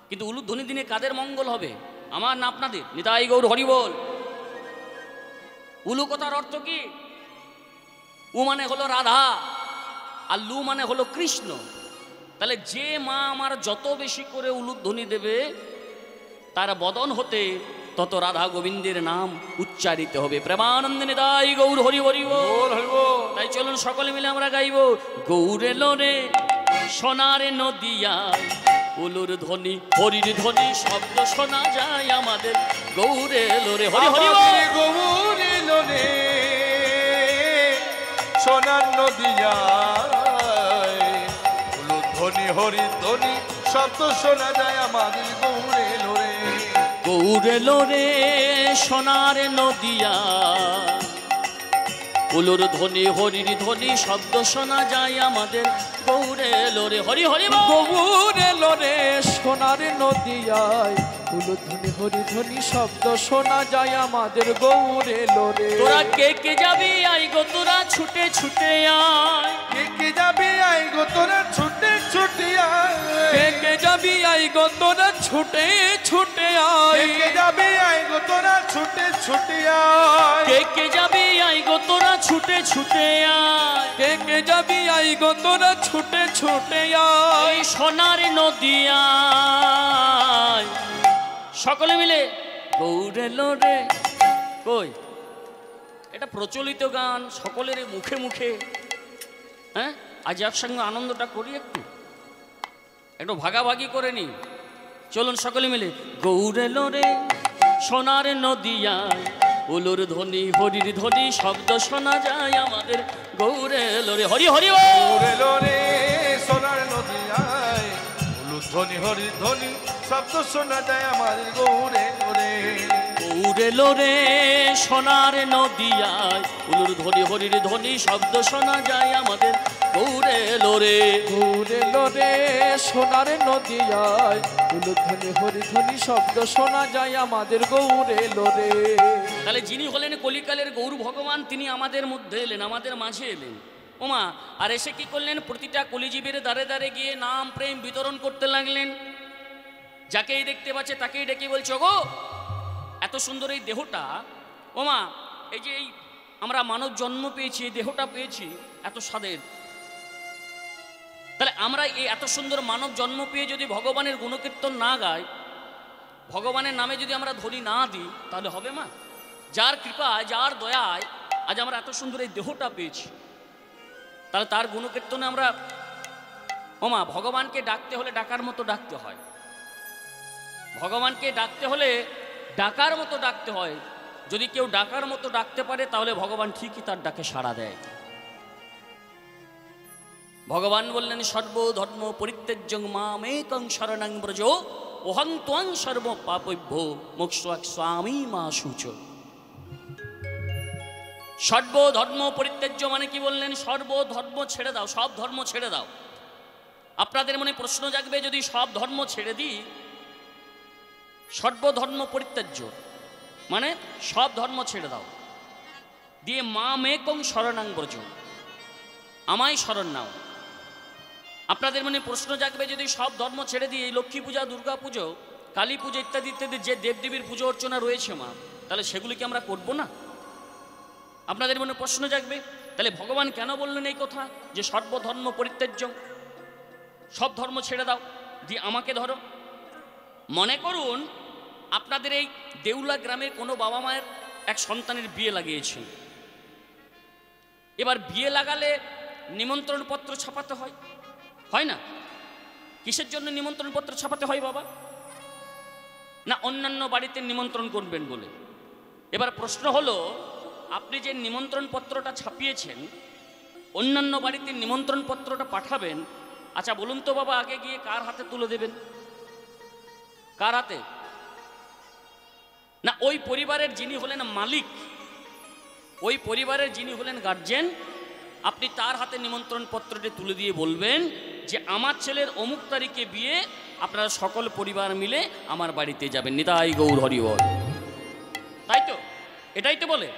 কিন্তু উলুধ্বনি দিনে কাদের মঙ্গল হবে? আমার না আপনাদের? নিতাই গৌর হরি বল। উলু কথার অর্থ কি? উ মানে হলো রাধা আর লু মানে হলো কৃষ্ণ। তাহলে যে মা আমার যত বেশি করে উলুধ্বনি দেবে তার বদন হতে তত রাধা গোবিন্দের নাম উচ্চারিত হবে। প্রেমানন্দে নিতাই গৌর হরি হরি বল। তাই চলুন সকলে মিলে আমরা গাইব, গৌর এলো রে সোনার নদিয়ায়, উলুর ধ্বনি হরির ধ্বনি শব্দ শোনা যায় আমাদের গৌর এলো রে। হরি হরি বল। গৌর এলো রে সোনার নদিয়ায়, উলুর ধ্বনি হরি ধ্বনি শব্দ শোনা যায় আমাদের গৌর এলো রে। গৌর এলো রে সোনার নদিয়ায়, উলুর ধ্বনি হরির ধ্বনি শব্দ শোনা যায় আমাদের গৌর এলো রে। হরি হরি বল। গৌর এলো রে সোনার নদিয়ায়, উলুর ধ্বনি হরি ধ্বনি শব্দ শোনা যায় আমাদের গৌর এলো রে। তোরা কে কে যাবি আই গো তোরা ছুটে ছুটে আয়, কে কে যাবি আই গো তোরা ছুটে ছুটে আয়। কে কে যাবি আই গো তোরা ছুটে ছুটে আয়। কে কে যাবি আই গো তোরা ছুটে ছুটে আয়। কে কে যাবি আই গো তোরা ছুটে ছুটে আয়। কে কে যাবি আই গো তোরা ছুটে ছুটে আয়। এই সোনার নদিয়ায় সকলে মিলে গৌর এলো রে। কই এটা প্রচলিত গান, সকলের মুখে মুখে। হ্যাঁ, আজ একসঙ্গে আনন্দটা করি, একটু ভাগাভাগি করে নি। চলুন সকলে মিলে, গৌর এলো রে সোনার নদিয়ায়, উলুর ধ্বনি হরির ধ্বনি শব্দ শোনা যায় আমাদের গৌর এলো রে। হরি হরি বল। গৌর এলো রে সোনার নদিয়ায়, উলুর ধ্বনি হরি ধ্বনি শব্দ শোনা যায় আমাদের গৌর এলো রে। গৌর এলো রে সোনার নদিয়ায়, উলুর ধ্বনি হরির ধ্বনি শব্দ শোনা যায় আমাদের গৌরে লোরে গৌরে লোরে সোনার নদিয়ায় উলুধ্বনি হরিধ্বনি শব্দ শোনা যায় আমাদের গৌরে লোরে। তাহলে যিনি হলেন কলিকালের গৌর ভগবান, তিনি আমাদের মধ্যে এলেন, আমাদের মাঝে এলেন। ওমা, আর এসে কি করলেন? প্রতিটা কলিজীবের দ্বারে দ্বারে গিয়ে নাম প্রেম বিতরণ করতে লাগলেন। যাকেই দেখতে পাচ্ছে তাকেই ডেকে বলছে, গো এত সুন্দর এই দেহটা, ওমা এই যে এই আমরা মানব জন্ম পেয়েছি, এই দেহটা পেয়েছি এত স্বাদের, তাহলে আমরা এই এত সুন্দর মানব জন্ম পেয়ে যদি ভগবানের গুণকীর্তন না গাই, ভগবানের নামে যদি আমরা ধ্বনি না দিই, তাহলে হবে মা? যার কৃপায়, যার দয়ায় আজ আমরা এত সুন্দর এই দেহটা পেয়েছি, তাহলে তার গুণকীর্তনে আমরা, ওমা ভগবানকে ডাকতে হলে ডাকার মতো ডাকতে হয়, ভগবানকে ডাকতে হলে ডাকার মতো ডাকতে হয়। যদি কেউ ডাকার মতো ডাকতে পারে, তাহলে ভগবান ঠিকই তার ডাকে সাড়া দেয়। ভগবান বললেন, সর্বধর্ম পরিত্যাজ্যং মামেকং শরণং ব্রজ অহং ত্বং সর্ব পাপভ্য মোক্ষাক স্বামী মা শুচ। সর্বধর্ম পরিত্যাজ্য মানে কি বললেন? সর্বধর্ম ছেড়ে দাও, সব ধর্ম ছেড়ে দাও। আপনাদের মনে প্রশ্ন জাগবে, যদি সব ধর্ম ছেড়ে দিই, সর্বধর্ম পরিত্যাজ্য মানে সব ধর্ম ছেড়ে দাও, দিয়ে মামেকং শরণং ব্রজ, আমায় শরণ নাও। আপনাদের মনে প্রশ্ন জাগবে, যদি সব ধর্ম ছেড়ে দিয়ে এই লক্ষ্মী পূজা, দুর্গা পুজো, কালী পুজো ইত্যাদি ইত্যাদি যে দেবদেবীর পুজো অর্চনা রয়েছে মা, তাহলে সেগুলি কি আমরা করব না? আপনাদের মনে প্রশ্ন জাগবে, তাহলে ভগবান কেন বললেন এই কথা যে সর্বধর্ম পরিত্যাজ্য, সব ধর্ম ছেড়ে দাও, দিয়ে আমাকে ধরো? মনে করুন আপনাদের এই দেউলা গ্রামের কোনো বাবা মায়ের এক সন্তানের বিয়ে লাগিয়েছেন। এবার বিয়ে লাগালে নিমন্ত্রণ পত্র ছাপাতে হয়, হয় না? কিসের জন্য নিমন্ত্রণ পত্র ছাপাতে হয় বাবা? না অন্যান্য বাড়িতে নিমন্ত্রণ করবেন বলে। এবার প্রশ্ন হলো, আপনি যে নিমন্ত্রণ পত্রটা ছাপিয়েছেন, অন্যান্য বাড়িতে নিমন্ত্রণ পত্রটা পাঠাবেন, আচ্ছা বলুন তো বাবা, আগে গিয়ে কার হাতে তুলে দেবেন? কার হাতে? না ওই পরিবারের যিনি হলেন মালিক, ওই পরিবারের যিনি হলেন গার্জেন, আপনি তার হাতে নিমন্ত্রণ পত্রটি তুলে দিয়ে বলবেন যে আমার ছেলের অমুক তারিখে বিয়ে, আপনারা সকল পরিবার মিলে আমার বাড়িতে যাবেন, নিতাই গৌর হরি বল। তাই তো? এটাই তো বলে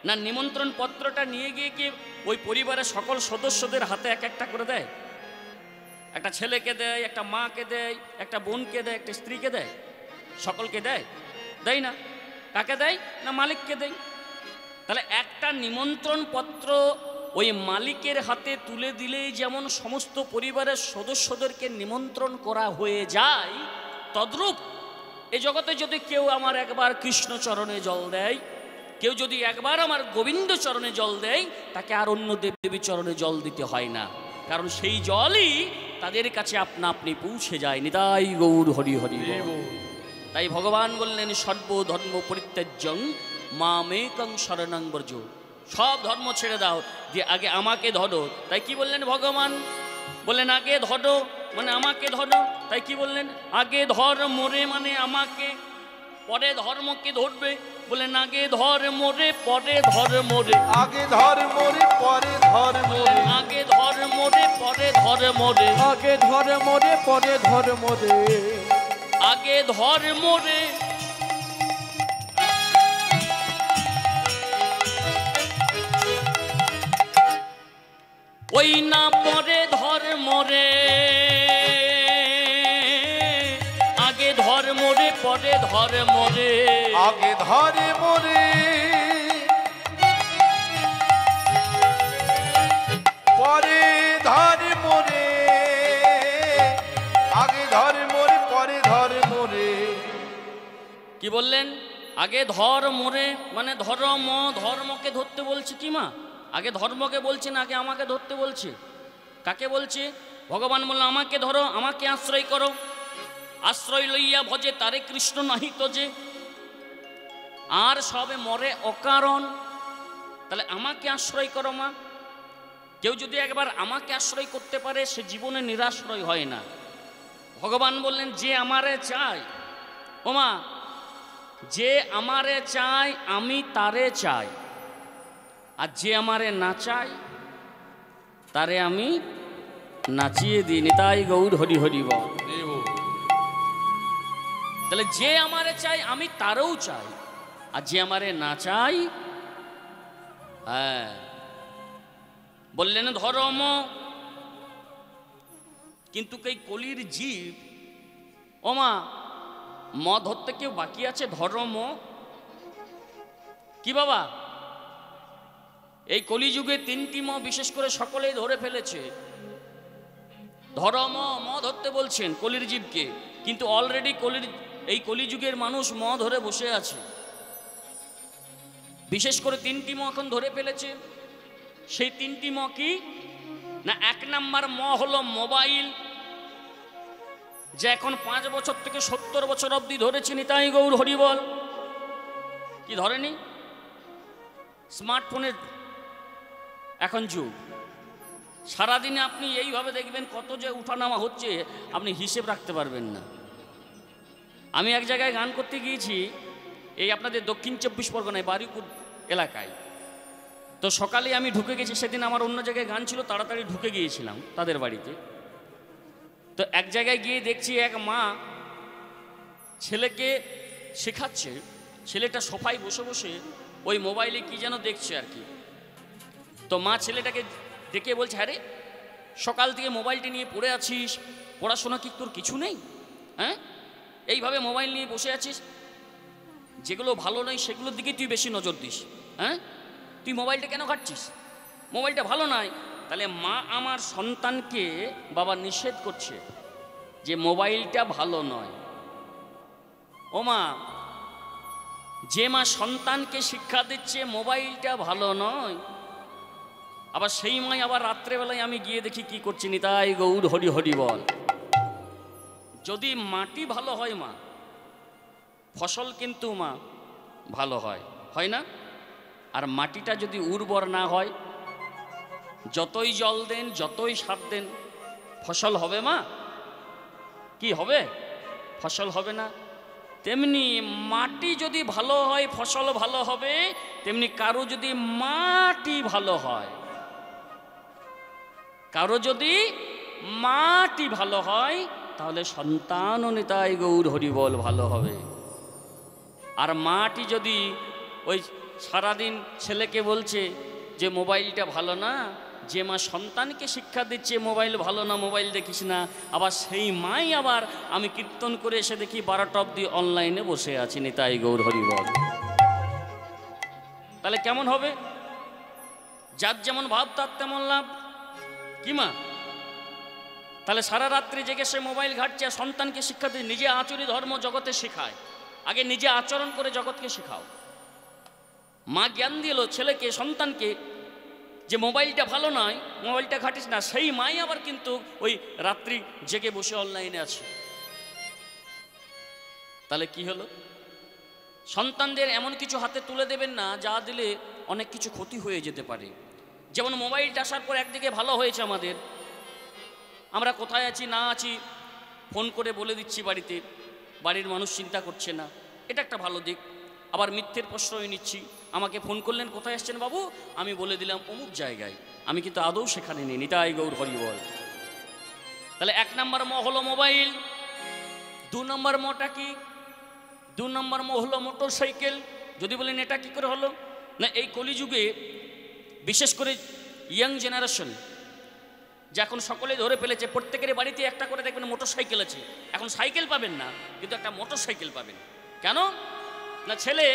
না? নিমন্ত্রণ পত্রটা নিয়ে গিয়ে কি ওই পরিবারের সকল সদস্যদের হাতে এক একটা করে দেয়? একটা ছেলেকে দেয়, একটা মাকে দেয়, একটা বোনকে দেয়, একটা স্ত্রীকে দেয়, সকলকে দেয়? দেয় না। কাকে দেয়? না মালিককে দেয়। তাহলে একটা নিমন্ত্রণ পত্র ওই মালিকের হাতে তুলে দিলেই যেমন সমস্ত পরিবারের সদস্যদেরকে নিমন্ত্রণ করা হয়ে যায়, তদ্রূপ এই জগতে যদি কেউ আমার একবার কৃষ্ণ চরণে জল দেয়, কেউ যদি একবার আমার গোবিন্দ চরণে জল দেয়, তাকে আর অন্য দেবদেবী চরণে জল দিতে হয় না, কারণ সেই জলই তাদের কাছে আপনা আপনি পৌঁছে যায়। নিতাই গৌর হরি হরি। তাই ভগবান বললেন, সর্বধর্ম পরিত্যাজ্যং মামেকং শরণং ব্রজ, সব ধর্ম ছেড়ে দাও, দিয়ে আগে আমাকে ধরো। তাই কি বললেন ভগবান? বললেন আগে ধরো মানে আমাকে ধরো। তাই কি বললেন? আগে ধর মোরে মানে আমাকে, পরে ধর্মকে ধরবে। বললেন আগে ধর মোরে, পরে ধর মোরে, আগে ধর মোরে পরে ধর মোরে, আগে ধর মোরে, পরে ধর মোরে, আগে ধর মোরে, পরে ধর মোরে, আগে ধর মোরে। ওই না পরে ধর মোরে, আগে ধর মোরে, পরে ধর মোরে, আগে ধরে মোরে পরে ধর মোরে, আগে ধর মোরে পরে ধর মোরে। কি বললেন? আগে ধর মোরে মানে ধর্ম, ধর্মকে ধরতে বলছে কি মা? আগে ধর্মকে বলছে না, আগে আমাকে ধরতে বলছে। কাকে বলছে? ভগবান বলল আমাকে ধরো, আমাকে আশ্রয় করো। আশ্রয় লইয়া ভজে তারে কৃষ্ণ নাহি তো যে, আর সবে মরে অকারণ। তাহলে আমাকে আশ্রয় করো মা। কেউ যদি একবার আমাকে আশ্রয় করতে পারে, সে জীবনে নিরাশ্রয় হয় না। ভগবান বললেন যে আমারে চাই, ও মা, যে আমারে চাই আমি তারে চাই, আর যে আমারে না চাই তারে আমি নাচিয়ে দিই। নিতাই গৌর হরি হরি বল। দেব তাহলে যে আমারে চাই আমি তারও চাই, আর যে আমারে না চাই, হ্যাঁ বললেন ধর্ম, কিন্তু এই কলির জীব, ওমা মদ ধরতে কেউ বাকি আছে? ধর্ম কি বাবা, এই কলিযুগে তিনটি ম বিশেষ করে সকলেই ধরে ফেলেছে। ধর্ম মদ ধরতে বলছেন কলির জীবকে, কিন্তু অলরেডি এই কলিযুগের মানুষ ম ধরে বসে আছে। বিশেষ করে তিনটি ম এখন ধরে ফেলেছে। সেই তিনটি ম কি না, এক নাম্বার ম হলো মোবাইল, যে এখন 5 বছর থেকে 70 বছর অবধি ধরেছি। নিতাই গৌর হরি বল। কি ধরেনি? স্মার্টফোনের এখন যুগ। সারাদিনে আপনি এইভাবে দেখবেন কত যে উঠানামা হচ্ছে, আপনি হিসেব রাখতে পারবেন না। আমি এক জায়গায় গান করতে গিয়েছি, এই আপনাদের দক্ষিণ 24 পরগনায় বারুইপুর এলাকায়। তো সকালে আমি ঢুকে গেছি, সেদিন আমার অন্য জায়গায় গান ছিল, তাড়াতাড়ি ঢুকে গিয়েছিলাম তাদের বাড়িতে। তো এক জায়গায় গিয়ে দেখছি এক মা ছেলেকে শেখাচ্ছে। ছেলেটা সোফায় বসে বসে ওই মোবাইলে কি যেন দেখছে আর কি। তো মা ছেলেটাকে ডেকে বলছে, হ্যাঁ রে, সকাল থেকে মোবাইলটি নিয়ে পড়ে আছিস, পড়াশোনা কি তোর কিছু নেই? হ্যাঁ, এইভাবে মোবাইল নিয়ে বসে আছিস, যেগুলো ভালো নয় সেগুলোর দিকে তুই বেশি নজর দিস। হ্যাঁ, তুই মোবাইলটা কেন ঘাটছিস? মোবাইলটা ভালো নয়। তাহলে মা আমার সন্তানকে বাবা নিষেধ করছে যে মোবাইলটা ভালো নয়। ও মা, যে মা সন্তানকে শিক্ষা দিচ্ছে মোবাইলটা ভালো নয়, আবার সেই মাই আবার রাত্রেবেলায় আমি গিয়ে দেখি কি করছি। নিতাই গৌর হরি হরি বল। যদি মাটি ভালো হয় মা, ফসল কিন্তু মা ভালো হয়, হয় না? আর মাটিটা যদি উর্বর না হয়, যতই জল দেন যতই সার দেন, ফসল হবে মা? কি হবে? ফসল হবে না। তেমনি মাটি যদি ভালো হয় ফসল ভালো হবে, তেমনি কারো যদি মাটি ভালো হয়, কারো যদি মাটি ভালো হয়, তাহলে সন্তানও নিতাই গৌর হরি বল ভালো হবে। আর মাটি যদি ওই সারাদিন ছেলেকে বলছে যে মোবাইলটা ভালো না, যে মা সন্তানকে শিক্ষা দিচ্ছে মোবাইল ভালো না, মোবাইল দেখিস না, আবার সেই মাই আবার আমি কীর্তন করে এসে দেখি 12টা অবধি অনলাইনে বসে আছি। নিতাই গৌর হরি বল। তাহলে কেমন হবে? যার যেমন ভাব তার তেমন লাভ, কি মা? তাহলে সারা রাত্রি জেগে সে মোবাইল ঘাটছে, আর সন্তানকে শিক্ষা দিয়ে নিজে আচরি ধর্ম জগতে শেখায়। আগে নিজে আচরণ করে জগৎকে শেখাও। মা জ্ঞান দিল ছেলেকে, সন্তানকে, যে মোবাইলটা ভালো নয়, মোবাইলটা ঘাটিস না, সেই মাই আবার কিন্তু ওই রাত্রি জেগে বসে অনলাইনে আছে। তাহলে কি হলো? সন্তানদের এমন কিছু হাতে তুলে দেবেন না যা দিলে অনেক কিছু ক্ষতি হয়ে যেতে পারে। যেমন মোবাইলটা আসার পর একদিকে ভালো হয়েছে আমাদের, আমরা কোথায় আছি না আছি ফোন করে বলে দিচ্ছি বাড়িতে, বাড়ির মানুষ চিন্তা করছে না, এটা একটা ভালো দিক। আবার মিথ্যের প্রশ্রয় নিচ্ছি, আমাকে ফোন করলেন কোথায় আসছেন বাবু, আমি বলে দিলাম অমুক জায়গায়, আমি কিন্তু আদৌ সেখানে নেই। নিতাই গৌর হরি বল। তাহলে 1 নম্বর ম হলো মোবাইল। 2 নম্বর মটা কি? 2 নম্বর ম হলো মোটর সাইকেল। যদি বলেন এটা কি করে হলো, না এই কলিযুগে বিশেষ করে ইয়াং জেনারেশন যে এখন সকলে ধরে ফেলেছে, প্রত্যেকের বাড়িতে একটা করে দেখবেন মোটর সাইকেল আছে। এখন সাইকেল পাবেন না, কিন্তু একটা মোটর সাইকেল পাবেন। কেন না, ছেলে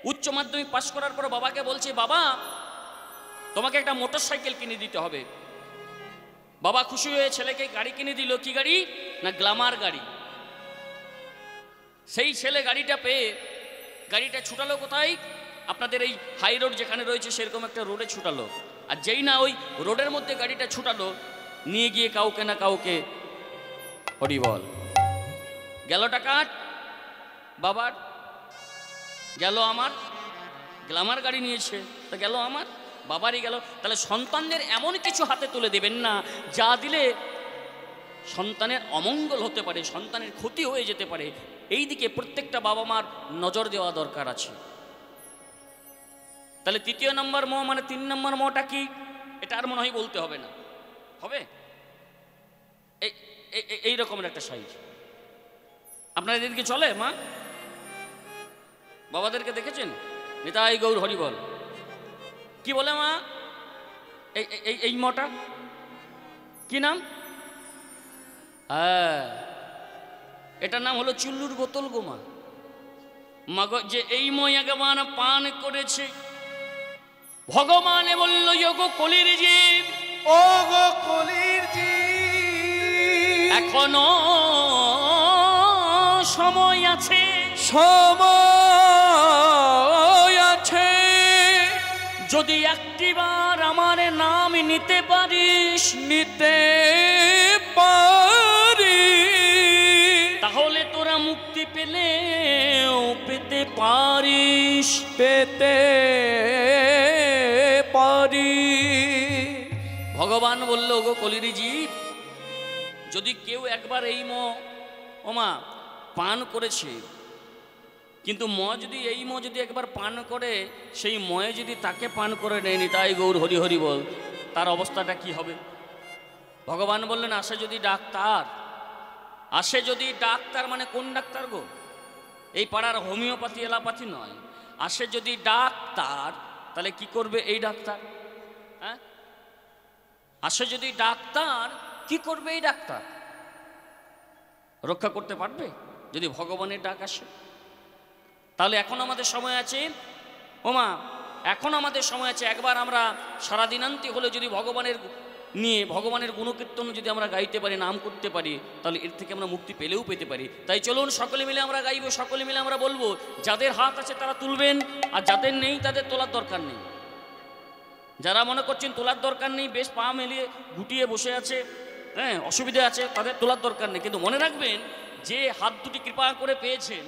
উচ্চ মাধ্যমিক পাশ করার পর বাবাকে বলছে, বাবা তোমাকে একটা মোটর সাইকেল কিনে দিতে হবে। বাবা খুশি হয়ে ছেলেকে গাড়ি কিনে দিল। কি গাড়ি? না গ্ল্যামার গাড়ি। সেই ছেলে গাড়িটা পেয়ে গাড়িটা ছুটালো কোথায়? আপনাদের এই হাই রোড যেখানে রয়েছে সেরকম একটা রোডে ছুটালো। আর যেই না ওই রোডের মধ্যে গাড়িটা ছুটালো, নিয়ে গিয়ে কাউকে না কাউকে হরি বল গেল টাকা বাবার, গেল আমার। গ্ল্যামার গাড়ি নিয়েছে তা গেল আমার, বাবারই গেল। তাহলে সন্তানদের এমন কিছু হাতে তুলে দেবেন না যা দিলে সন্তানের অমঙ্গল হতে পারে, সন্তানের ক্ষতি হয়ে যেতে পারে। এই দিকে প্রত্যেকটা বাবা মার নজর দেওয়া দরকার আছে। তাহলে 3 নম্বর ম মানে 3 নম্বর মটা কি? এটা আর মনে হয় বলতে হবে না, হবে এই রকমের একটা সাইজ। আপনার এদিকে চলে মা? বাবাদেরকে দেখেছেন? নিতাই গৌর হরি বল। কি বলে মা? এই মটা কি নাম? হ্যাঁ, এটার নাম হলো চুল্লুর বোতল গো মা। মা গো, যে এই মই একবার পান করেছে, ভগবানে বলল গো কলির জীব, ও গো কলির জীব, এখনো সময় আছে, সময় আছে, যদি একটিবার আমার নাম নিতে পারিস, নিতে পারি, তাহলে তোরা মুক্তি পেলেও পেতে পারিস, পেতে পারি। ভগবান বলল গো কলির জীব, যদি কেউ একবার এই ওমা পান করেছে, কিন্তু যদি এই যদি একবার পান করে, সেই ময়ে যদি তাকে পান করে নেয়নি, তাই গৌর হরি হরি বল, তার অবস্থাটা কি হবে? ভগবান বললেন, আসে যদি ডাক্তার, আসে যদি ডাক্তার, মানে কোন ডাক্তার গো? এই পাড়ার হোমিওপ্যাথি এলাপাথি নয়, আসে যদি ডাক্তার, তাহলে কি করবে এই ডাক্তার? হ্যাঁ, আসে যদি ডাক্তার, কি করবে এই ডাক্তার? রক্ষা করতে পারবে যদি ভগবানের ডাক আসে? তাহলে এখন আমাদের সময় আছে ওমা, এখন আমাদের সময় আছে, একবার আমরা সারাদিনান্তি হলে যদি ভগবানের নিয়ে ভগবানের গুণকীর্তন যদি আমরা গাইতে পারি, নাম করতে পারি, তাহলে এর থেকে আমরা মুক্তি পেলেও পেতে পারি। তাই চলুন সকলে মিলে আমরা গাইবো, সকলে মিলে আমরা বলবো, যাদের হাত আছে তারা তুলবেন, আর যাদের নেই তাদের তোলার দরকার নেই। যারা মনে করছেন তোলার দরকার নেই, বেশ পা মেলিয়ে গুটিয়ে বসে আছে, হ্যাঁ অসুবিধা আছে, তাদের তোলার দরকার নেই। কিন্তু মনে রাখবেন, যে হাত দুটি কৃপা করে পেয়েছেন,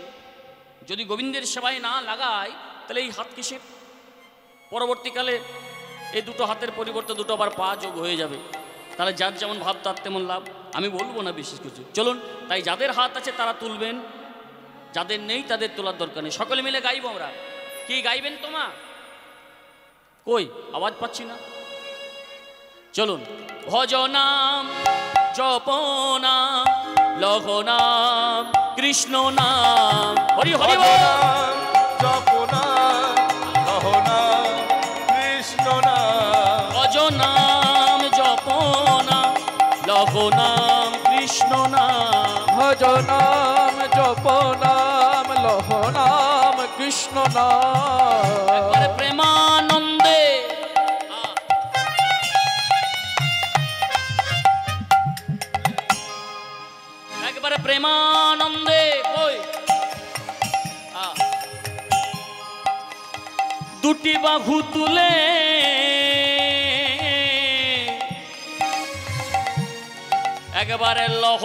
যদি গোবিন্দের সেবায় না লাগায়, তাহলে এই হাত কিসের? পরবর্তীকালে এই দুটো হাতের পরিবর্তে দুটো আবার পা যোগ হয়ে যাবে। তাহলে যার যেমন ভাব তার তেমন লাভ, আমি বলবো না বিশেষ কিছু। চলুন, তাই যাদের হাত আছে তারা তুলবেন, যাদের নেই তাদের তোলার দরকার নেই। সকলে মিলে গাইব আমরা। কি গাইবেন তোমা? কই আওয়াজ পাচ্ছি না। চলুন, ভজনাম জপনাম লহনাম কৃষ্ণ নাম, হরি হরি বল। জপনাম লহনাম কৃষ্ণ নাম, ভজনাম জপনাম লহনাম কৃষ্ণ নাম, ভজনাম জপনাম লহনাম কৃষ্ণ নাম। একবারে প্রেমানন্দে একবারে প্রেমানন্দে কই দুটি বাহু তুলে একবারে লহ